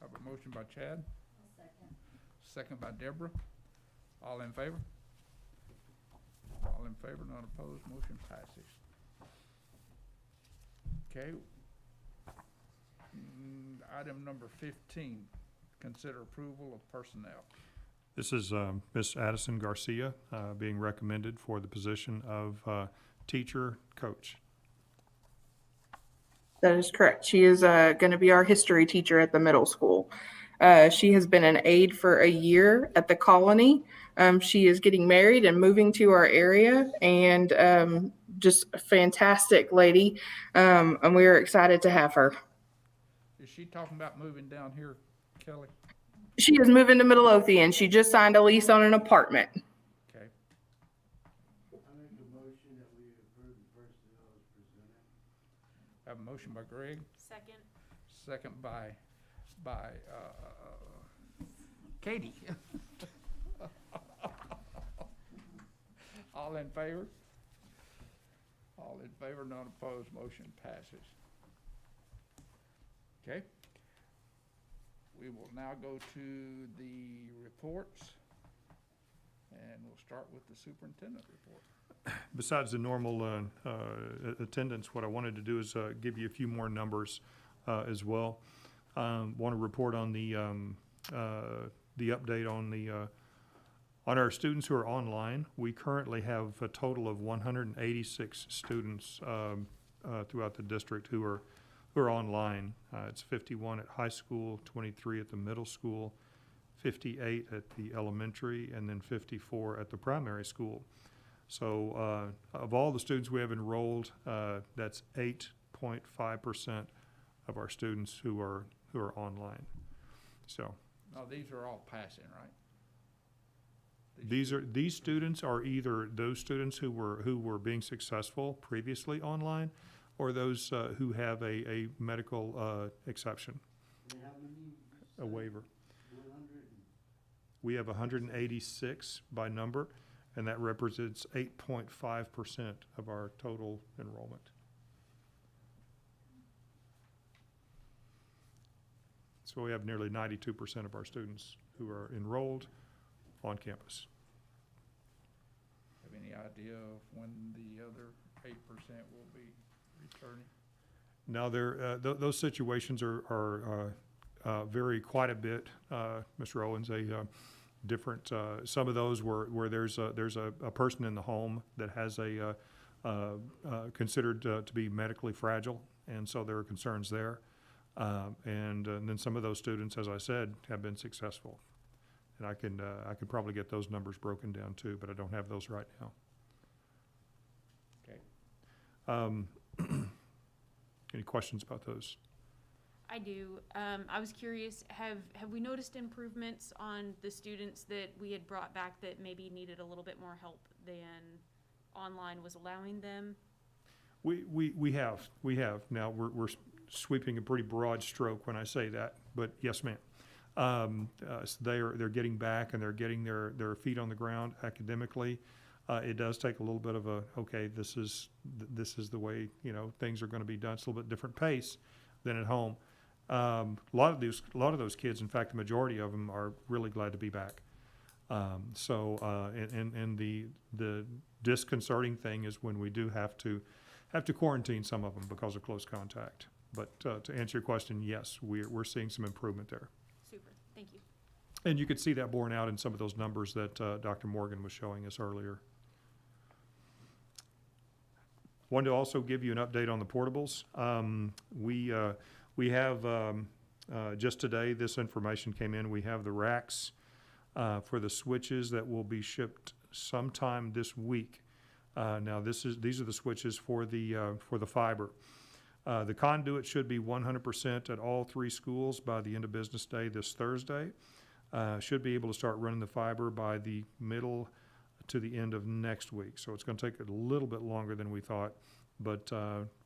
I have a motion by Chad. Second by Deborah. All in favor? All in favor, none opposed, motion passes. Okay. Item number 15, consider approval of personnel. This is Miss Addison Garcia being recommended for the position of teacher coach. That is correct. She is going to be our history teacher at the middle school. She has been an aide for a year at the colony. She is getting married and moving to our area, and just a fantastic lady. And we are excited to have her. Is she talking about moving down here, Kelly? She is moving to Midlothian. She just signed a lease on an apartment. Okay. I make a motion that we approve the personnel as presented. Have a motion by Greg, Second. second by Katie. All in favor? All in favor, none opposed, motion passes. Okay. We will now go to the reports, and we'll start with the superintendent report. Besides the normal attendance, what I wanted to do is give you a few more numbers as well. Want to report on the update on our students who are online. We currently have a total of 186 students throughout the district who are online. It's 51 at high school, 23 at the middle school, 58 at the elementary, and then 54 at the primary school. So of all the students we have enrolled, that's 8.5% of our students who are online. So Now, these are all passing, right? these students are either those students who were being successful previously online, or those who have a medical exception, And how many? a waiver. 100. We have 186 by number, and that represents 8.5% of our total enrollment. So we have nearly 92% of our students who are enrolled on campus. Have any idea of when the other 8% will be returning? Now, those situations are vary quite a bit, Mr. Owens. Different. Some of those where there's a person in the home that has considered to be medically fragile, and so there are concerns there. And then some of those students, as I said, have been successful. And I could probably get those numbers broken down too, but I don't have those right now. Okay. Any questions about those? I do. I was curious, have we noticed improvements on the students that we had brought back that maybe needed a little bit more help than online was allowing them? We have. Now, we're sweeping a pretty broad stroke when I say that, but yes, ma'am. So they're getting back, and they're getting their feet on the ground academically. It does take a little bit of okay, this is the way, things are going to be done. It's a little bit different pace than at home. A lot of those kids, in fact, the majority of them are really glad to be back. And the disconcerting thing is when we do have to quarantine some of them because of close contact. But to answer your question, yes, we're seeing some improvement there. Super, thank you. And you could see that borne out in some of those numbers that Dr. Morgan was showing us earlier. Wanted to also give you an update on the portables. We have, just today, this information came in, we have the racks for the switches that will be shipped sometime this week. Now, these are the switches for the fiber. The conduit should be 100% at all 3 schools by the end of business day this Thursday. Should be able to start running the fiber by the middle to the end of next week. So it's going to take a little bit longer than we thought, but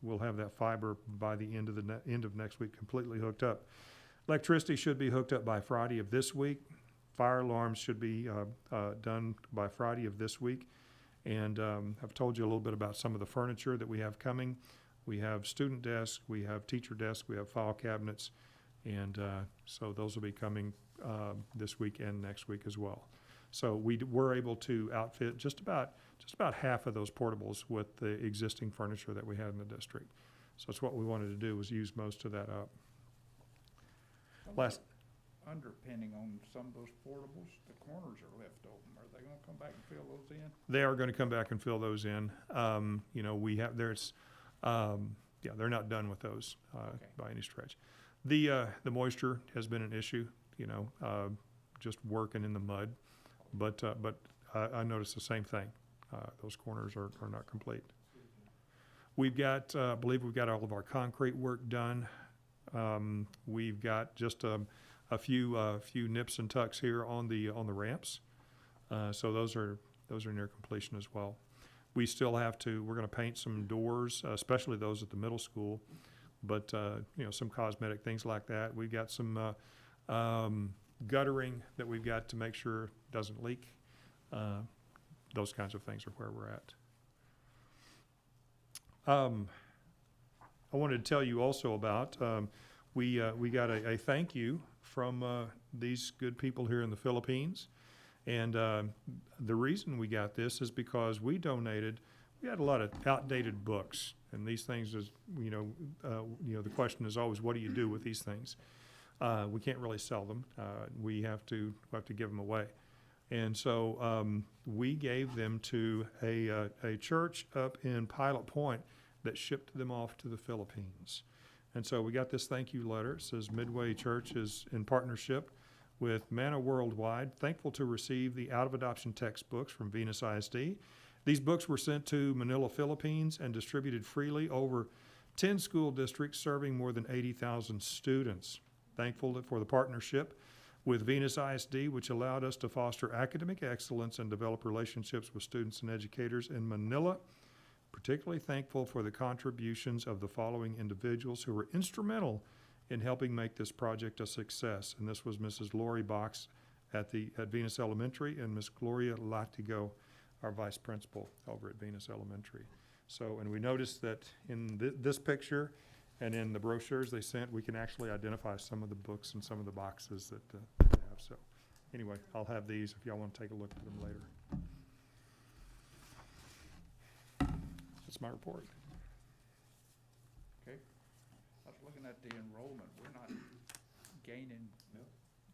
we'll have that fiber by the end of next week completely hooked up. Electricity should be hooked up by Friday of this week. Fire alarms should be done by Friday of this week. And I've told you a little bit about some of the furniture that we have coming. We have student desks, we have teacher desks, we have file cabinets, and so those will be coming this week and next week as well. So we were able to outfit just about half of those portables with the existing furniture that we had in the district. So that's what we wanted to do, was use most of that up. Underpinning on some of those portables, the corners are left open. Are they going to come back and fill those in? They are going to come back and fill those in. We have Yeah, they're not done with those Okay. by any stretch. The moisture has been an issue, you know, just working in the mud. But I noticed the same thing. Those corners are not complete. We've got, I believe we've got all of our concrete work done. We've got just a few nips and tucks here on the ramps. So those are near completion as well. We still have to, we're gonna paint some doors, especially those at the middle school, but, you know, some cosmetic things like that. We've got some, guttering that we've got to make sure it doesn't leak. Those kinds of things are where we're at. I wanted to tell you also about, we got a thank you from, these good people here in the Philippines. And the reason we got this is because we had a lot of outdated books, and these things is, you know, the question is always, what do you do with these things? We can't really sell them. We have to give them away. And so we gave them to a church up in Pilot Point that shipped them off to the Philippines. And so we got this thank you letter. It says Midway Church is in partnership with Manna Worldwide, thankful to receive the out-of-adoption textbooks from Venus ISD. These books were sent to Manila, Philippines, and distributed freely over 10 school districts serving more than 80,000 students. Thankful for the partnership with Venus ISD, which allowed us to foster academic excellence and develop relationships with students and educators in Manila. Particularly thankful for the contributions of the following individuals who were instrumental in helping make this project a success. And this was Mrs. Lori Box at Venus Elementary and Miss Gloria Latigo, our vice principal over at Venus Elementary. So, and we noticed that in this picture and in the brochures they sent, we can actually identify some of the books and some of the boxes that they have. So anyway, I'll have these if y'all want to take a look at them later. That's my report. Okay. I was looking at the enrollment. We're not gaining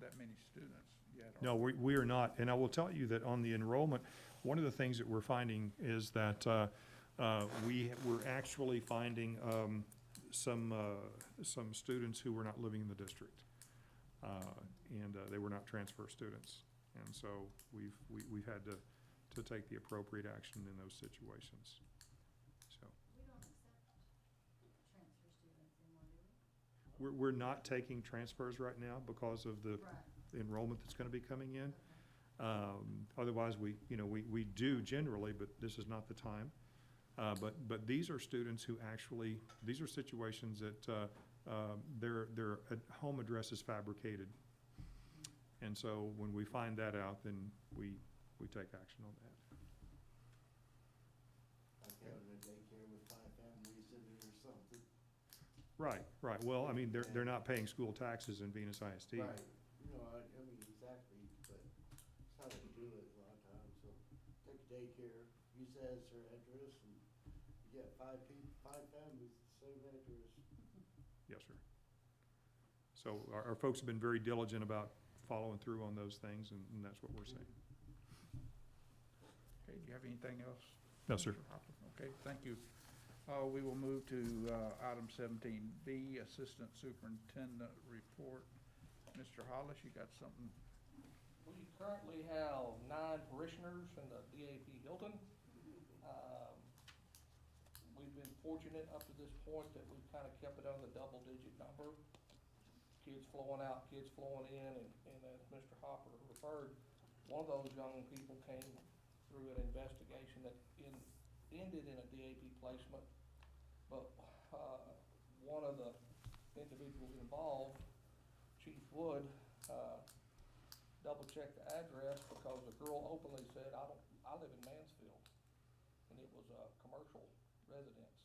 that many students yet. No, we are not. And I will tell you that on the enrollment, one of the things that we're finding is that we're actually finding some students who were not living in the district, and they were not transfer students. And so we've had to take the appropriate action in those situations. So We don't accept transfer students anymore, do we? we're not taking transfers right now because of the enrollment that's going to be coming in. Otherwise, we do generally, but this is not the time. But these are students who actually, these are situations that their home address is fabricated. And so when we find that out, then we take action on that. Like having a daycare with 5 families in it or something. Right. Well, I mean, they're not paying school taxes in Venus ISD. Right. I mean, exactly, but that's how they do it a lot of times. So take a daycare, use that as their address, and you get 5 families, same address. Yes, sir. So our folks have been very diligent about following through on those things, and that's what we're saying. Okay, do you have anything else? No, sir. Okay, thank you. We will move to item 17B, Assistant Superintendent Report. Mr. Hollis, you got something? We currently have 9 parishioners in the DAP Hilton. We've been fortunate up to this point that we've kind of kept it on the double-digit number. Kids flowing out, kids flowing in, and as Mr. Hopper referred, one of those young people came through an investigation that ended in a DAP placement, but one of the individuals involved, Chief Wood, double-checked the address because the girl openly said, I live in Mansfield, and it was a commercial residence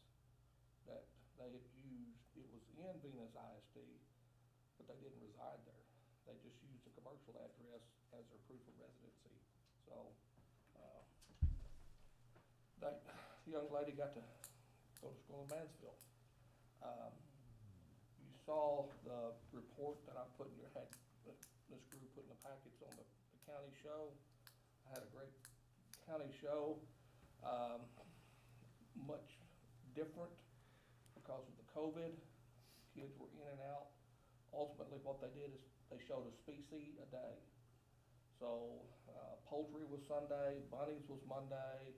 that they had used. It was in Venus ISD, but they didn't reside there. They just used a commercial address as their proof of residency. So that young lady got to go to school in Mansfield. You saw the report that I put in your head, this group put in the packets on the county show. I had a great county show, much different because of the COVID, kids were in and out. Ultimately, what they did is they showed a species a day. So, poultry was Sunday, bunnies was Monday,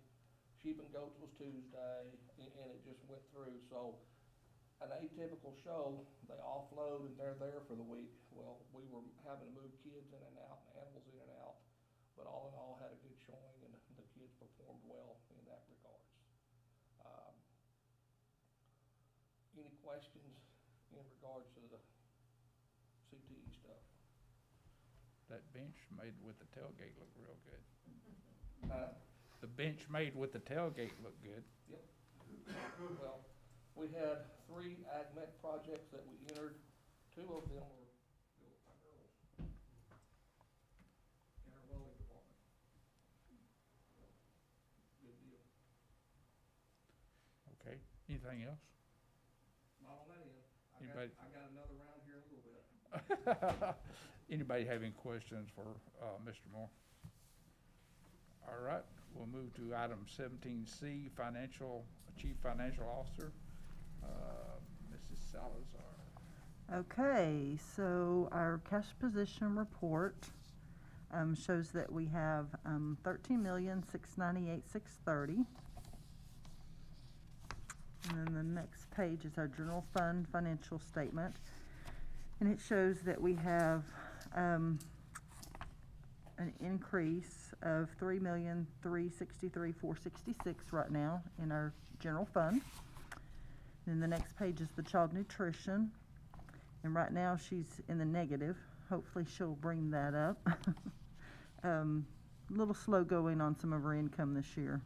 sheep and goats was Tuesday, and it just went through. So, an atypical show, they offload and they're there for the week. Well, we were having to move kids in and out, and animals in and out, but all in all, had a good showing, and the kids performed well in that regards. Any questions in regards to the CTE stuff? That bench made with the tailgate looked real good. Uh, The bench made with the tailgate looked good. Yep. Well, we had 3 AgMet projects that we entered. 2 of them were built by girls in our welding department. Good deal. Okay, anything else? Not on that end. Anybody- I got another round here in a little bit. Anybody have any questions for Mr. Moore? All right, we'll move to item 17C, Chief Financial Officer, Mrs. Salazar. Okay, so our cash position report shows that we have 13,698,630. And then the next page is our general fund financial statement. And it shows that we have an increase of 3,363,466 right now in our general fund. Then the next page is the child nutrition. And right now she's in the negative. Hopefully she'll bring that up. A little slow going on some of her income this year.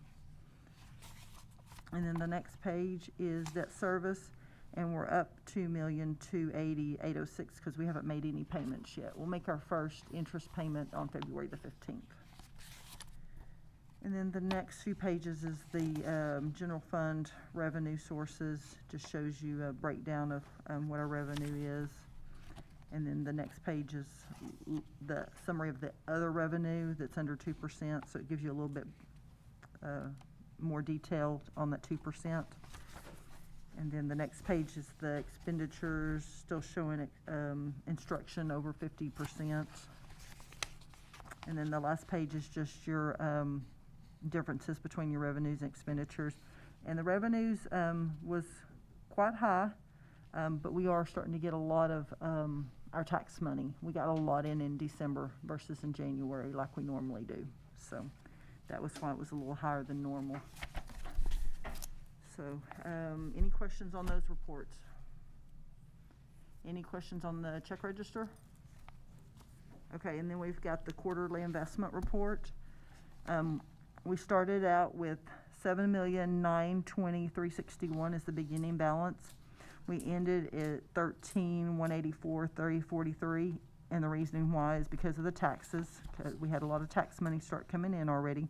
And then the next page is debt service, and we're up 2,280,806 because we haven't made any payments yet. We'll make our first interest payment on February the 15th. And then the next few pages is the general fund revenue sources. Just shows you a breakdown of what our revenue is. And then the next page is the summary of the other revenue that's under 2%. So it gives you a little bit more detail on that 2%. And then the next page is the expenditures, still showing instruction over 50%. And then the last page is just your differences between your revenues and expenditures. And the revenues was quite high, but we are starting to get a lot of our tax money. We got a lot in December versus in January like we normally do. So that was why it was a little higher than normal. So any questions on those reports? Any questions on the check register? Okay, and then we've got the quarterly investment report. We started out with $7,920,361 as the beginning balance. We ended at $13,184,3043, and the reasoning why is because of the taxes. Because we had a lot of tax money start coming in already,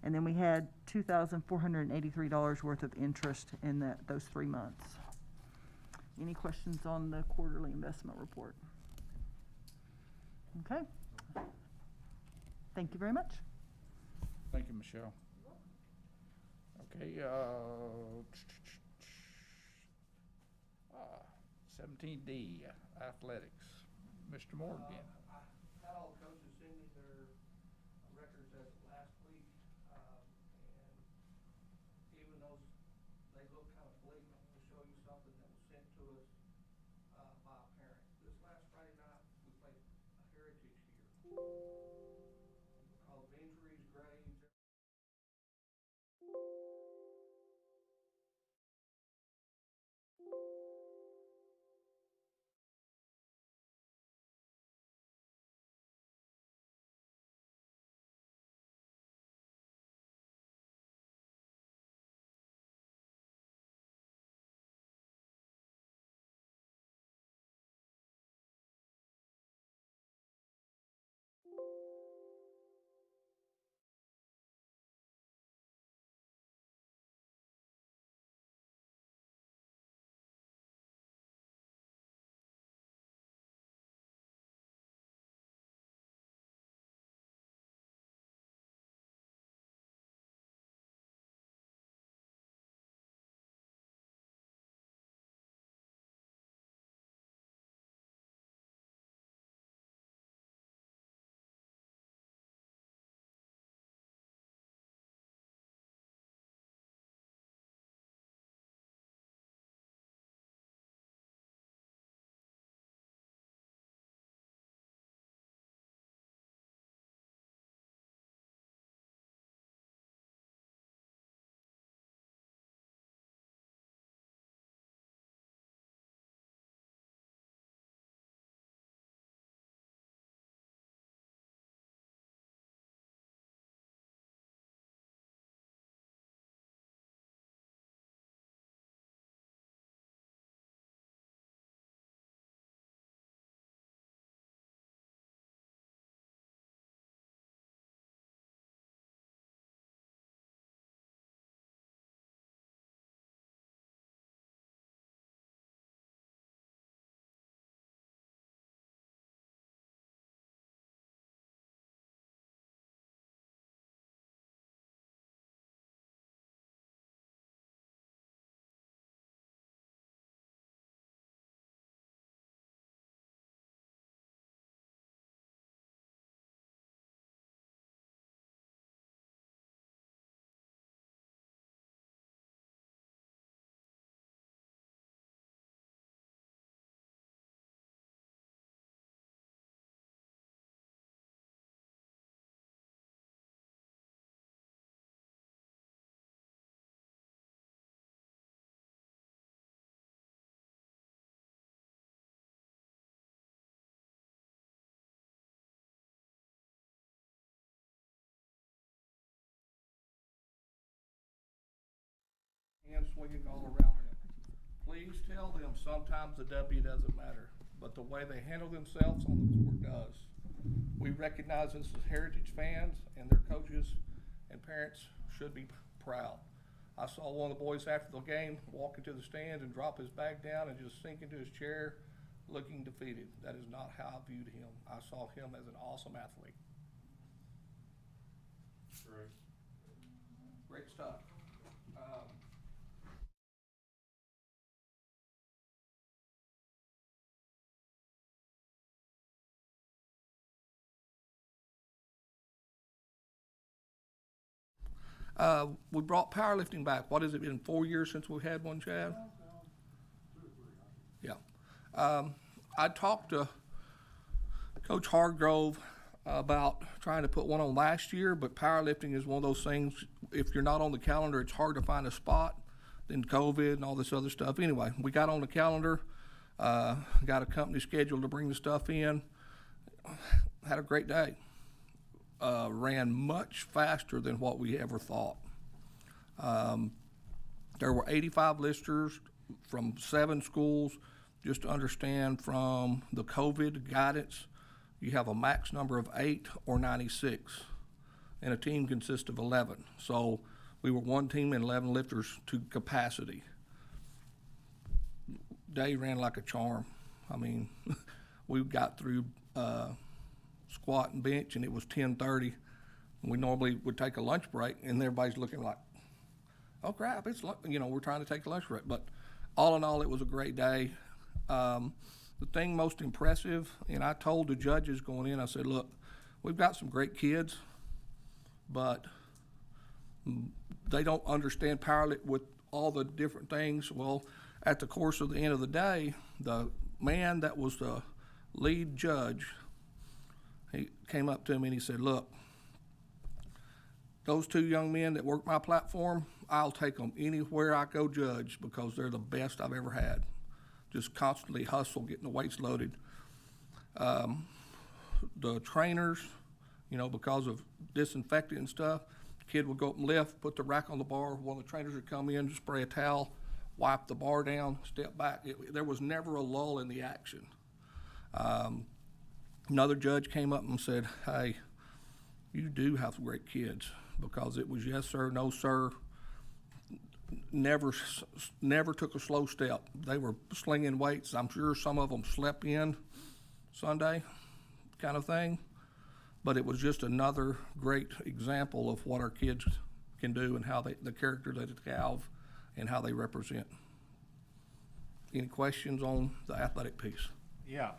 and then we had $2,483 worth of interest in those 3 months. Any questions on the quarterly investment report? Okay. Thank you very much. Thank you, Michelle. Okay, 17D, athletics. Mr. Moore again. I had all the coaches send me their records as of last week, and even though they look kind of bleak, I'm going to show you something that was sent to us by a parent. This last Friday night, we played a heritage here. swinging all around them. Please tell them sometimes the W doesn't matter, but the way they handle themselves on the court does. We recognize this as Heritage fans, and their coaches and parents should be proud. I saw one of the boys after the game walk into the stands and drop his bag down and just sink into his chair looking defeated. That is not how I viewed him. I saw him as an awesome athlete. Great stuff. We brought powerlifting back. What has it been, 4 years since we had one, Chad? Yeah. I talked to Coach Hargrove about trying to put one on last year, but powerlifting is one of those things, if you're not on the calendar, it's hard to find a spot. Then COVID and all this other stuff. Anyway, we got on the calendar, got a company scheduled to bring the stuff in. Had a great day. Ran much faster than what we ever thought. There were 85 listers from 7 schools. Just to understand from the COVID guidance, you have a max number of 8 or 96, and a team consists of 11. So we were one team and 11 lifters to capacity. Day ran like a charm. I mean, we got through squat and bench, and it was 10:30. We normally would take a lunch break, and everybody's looking like, oh crap, it's, we're trying to take a lunch break. But all in all, it was a great day. The thing most impressive, and I told the judges going in, I said, look, we've got some great kids, but they don't understand powerlifting with all the different things. Well, at the course of the end of the day, the man that was the lead judge, he came up to me and he said, look, those 2 young men that work my platform, I'll take them anywhere I go judge because they're the best I've ever had. Just constantly hustle, getting the weights loaded. The trainers, because of disinfectant and stuff, the kid would go up and lift, put the rack on the bar. One of the trainers would come in, just spray a towel, wipe the bar down, step back. There was never a lull in the action. Another judge came up and said, hey, you do have great kids, because it was yes sir, no sir. Never took a slow step. They were slinging weights. I'm sure some of them slept in Sunday kind of thing, but it was just another great example of what our kids can do and how the character that they have and how they represent. Any questions on the athletic piece? Yeah,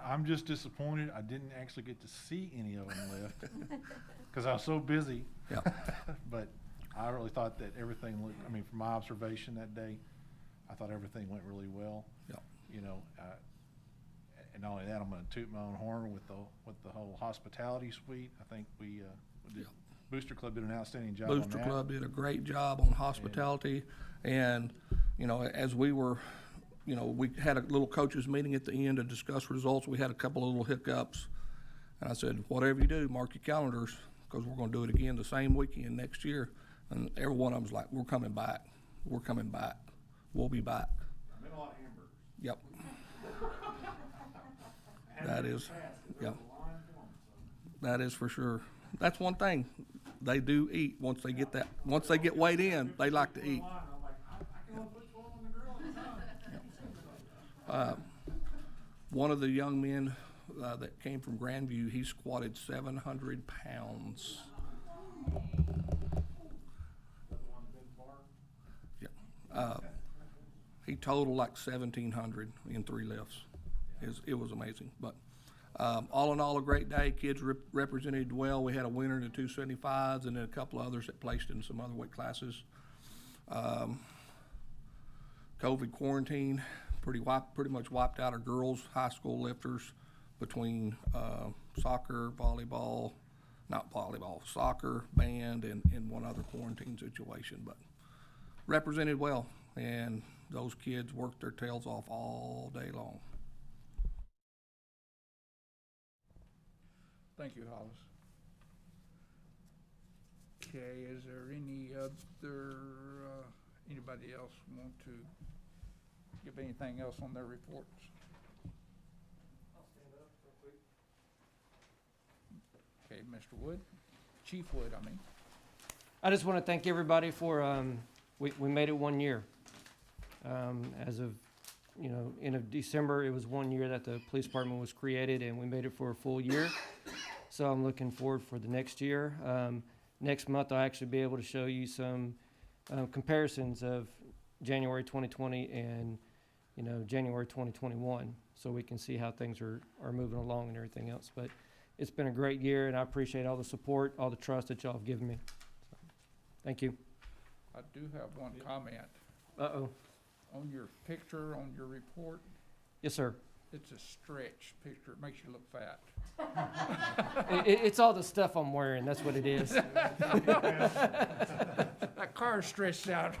I'm just disappointed I didn't actually get to see any of them lift because I was so busy. Yeah. But I really thought that everything looked, from my observation that day, I thought everything went really well. Yeah. And not only that, I'm going to toot my own horn with the whole hospitality suite. I think we did. Booster Club did an outstanding job on that. Booster Club did a great job on hospitality, and as we were, we had a little coaches meeting at the end to discuss results. We had a couple of little hiccups, and I said, whatever you do, mark your calendars, because we're going to do it again the same weekend next year. And every one of them was like, we're coming back. We'll be back. Been a lot of hamburgers. Yep. That is, yep. That is for sure. That's one thing. They do eat once they get weighed in, they like to eat. One of the young men that came from Grandview, he squatted 700 pounds. Yeah. He totaled like 1,700 in 3 lifts. It was amazing. But all in all, a great day. Kids represented well. We had a winner in the 275s and then a couple of others that placed in some other weight classes. COVID quarantine pretty much wiped out our girls' high school lifters between soccer, soccer, band, and one other quarantine situation. But represented well, and those kids worked their tails off all day long. Thank you, Hollis. Okay, is there any other Anybody else want to give anything else on their reports? I'll stand up real quick. Okay, Mr. Wood, Chief Wood, I mean. I just want to thank everybody for, we made it 1 year. As of, end of December, it was 1 year that the police department was created, and we made it for a full year. So I'm looking forward for the next year. Next month, I'll actually be able to show you some comparisons of January 2020 and, January 2021, so we can see how things are moving along and everything else. But it's been a great year, and I appreciate all the support, all the trust that y'all have given me. So, thank you. I do have one comment. Uh-oh. On your picture, on your report, Yes, sir. it's a stretch picture. It makes you look fat. It's all the stuff I'm wearing. That's what it is. That car's stretched out.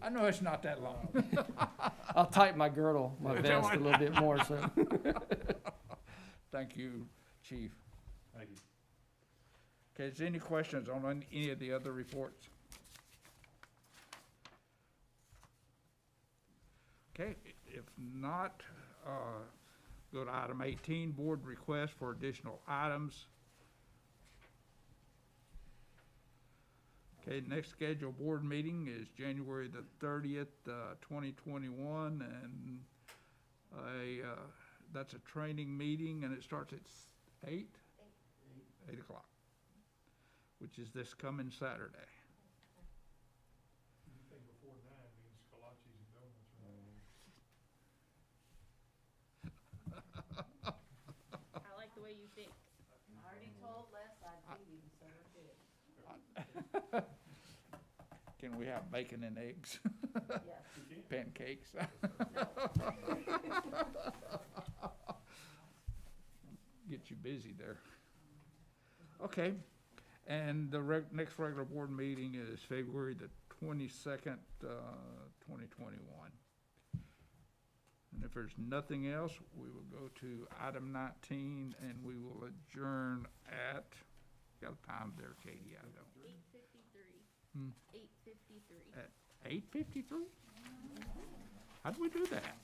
I know it's not that long. I'll tighten my girdle, my vest a little bit more. So. Thank you, Chief. Thank you. Okay, is there any questions on any of the other reports? Okay, if not, go to item 18, board request for additional items. Okay, next scheduled board meeting is January the 30th, 2021, and that's a training meeting, and it starts at 8 o'clock, which is this coming Saturday. Anything before 9 means kolaches and donuts, right? I like the way you think. I already told Les I'd feed him, so we're good. Can we have bacon and eggs? Yes. Pancakes? Get you busy there. Okay, and the next regular board meeting is February the 22nd, 2021. And if there's nothing else, we will go to item 19, and we will adjourn at, got a time there, Katie, I don't. 8:53. 8:53. At 8:53? How'd we do that?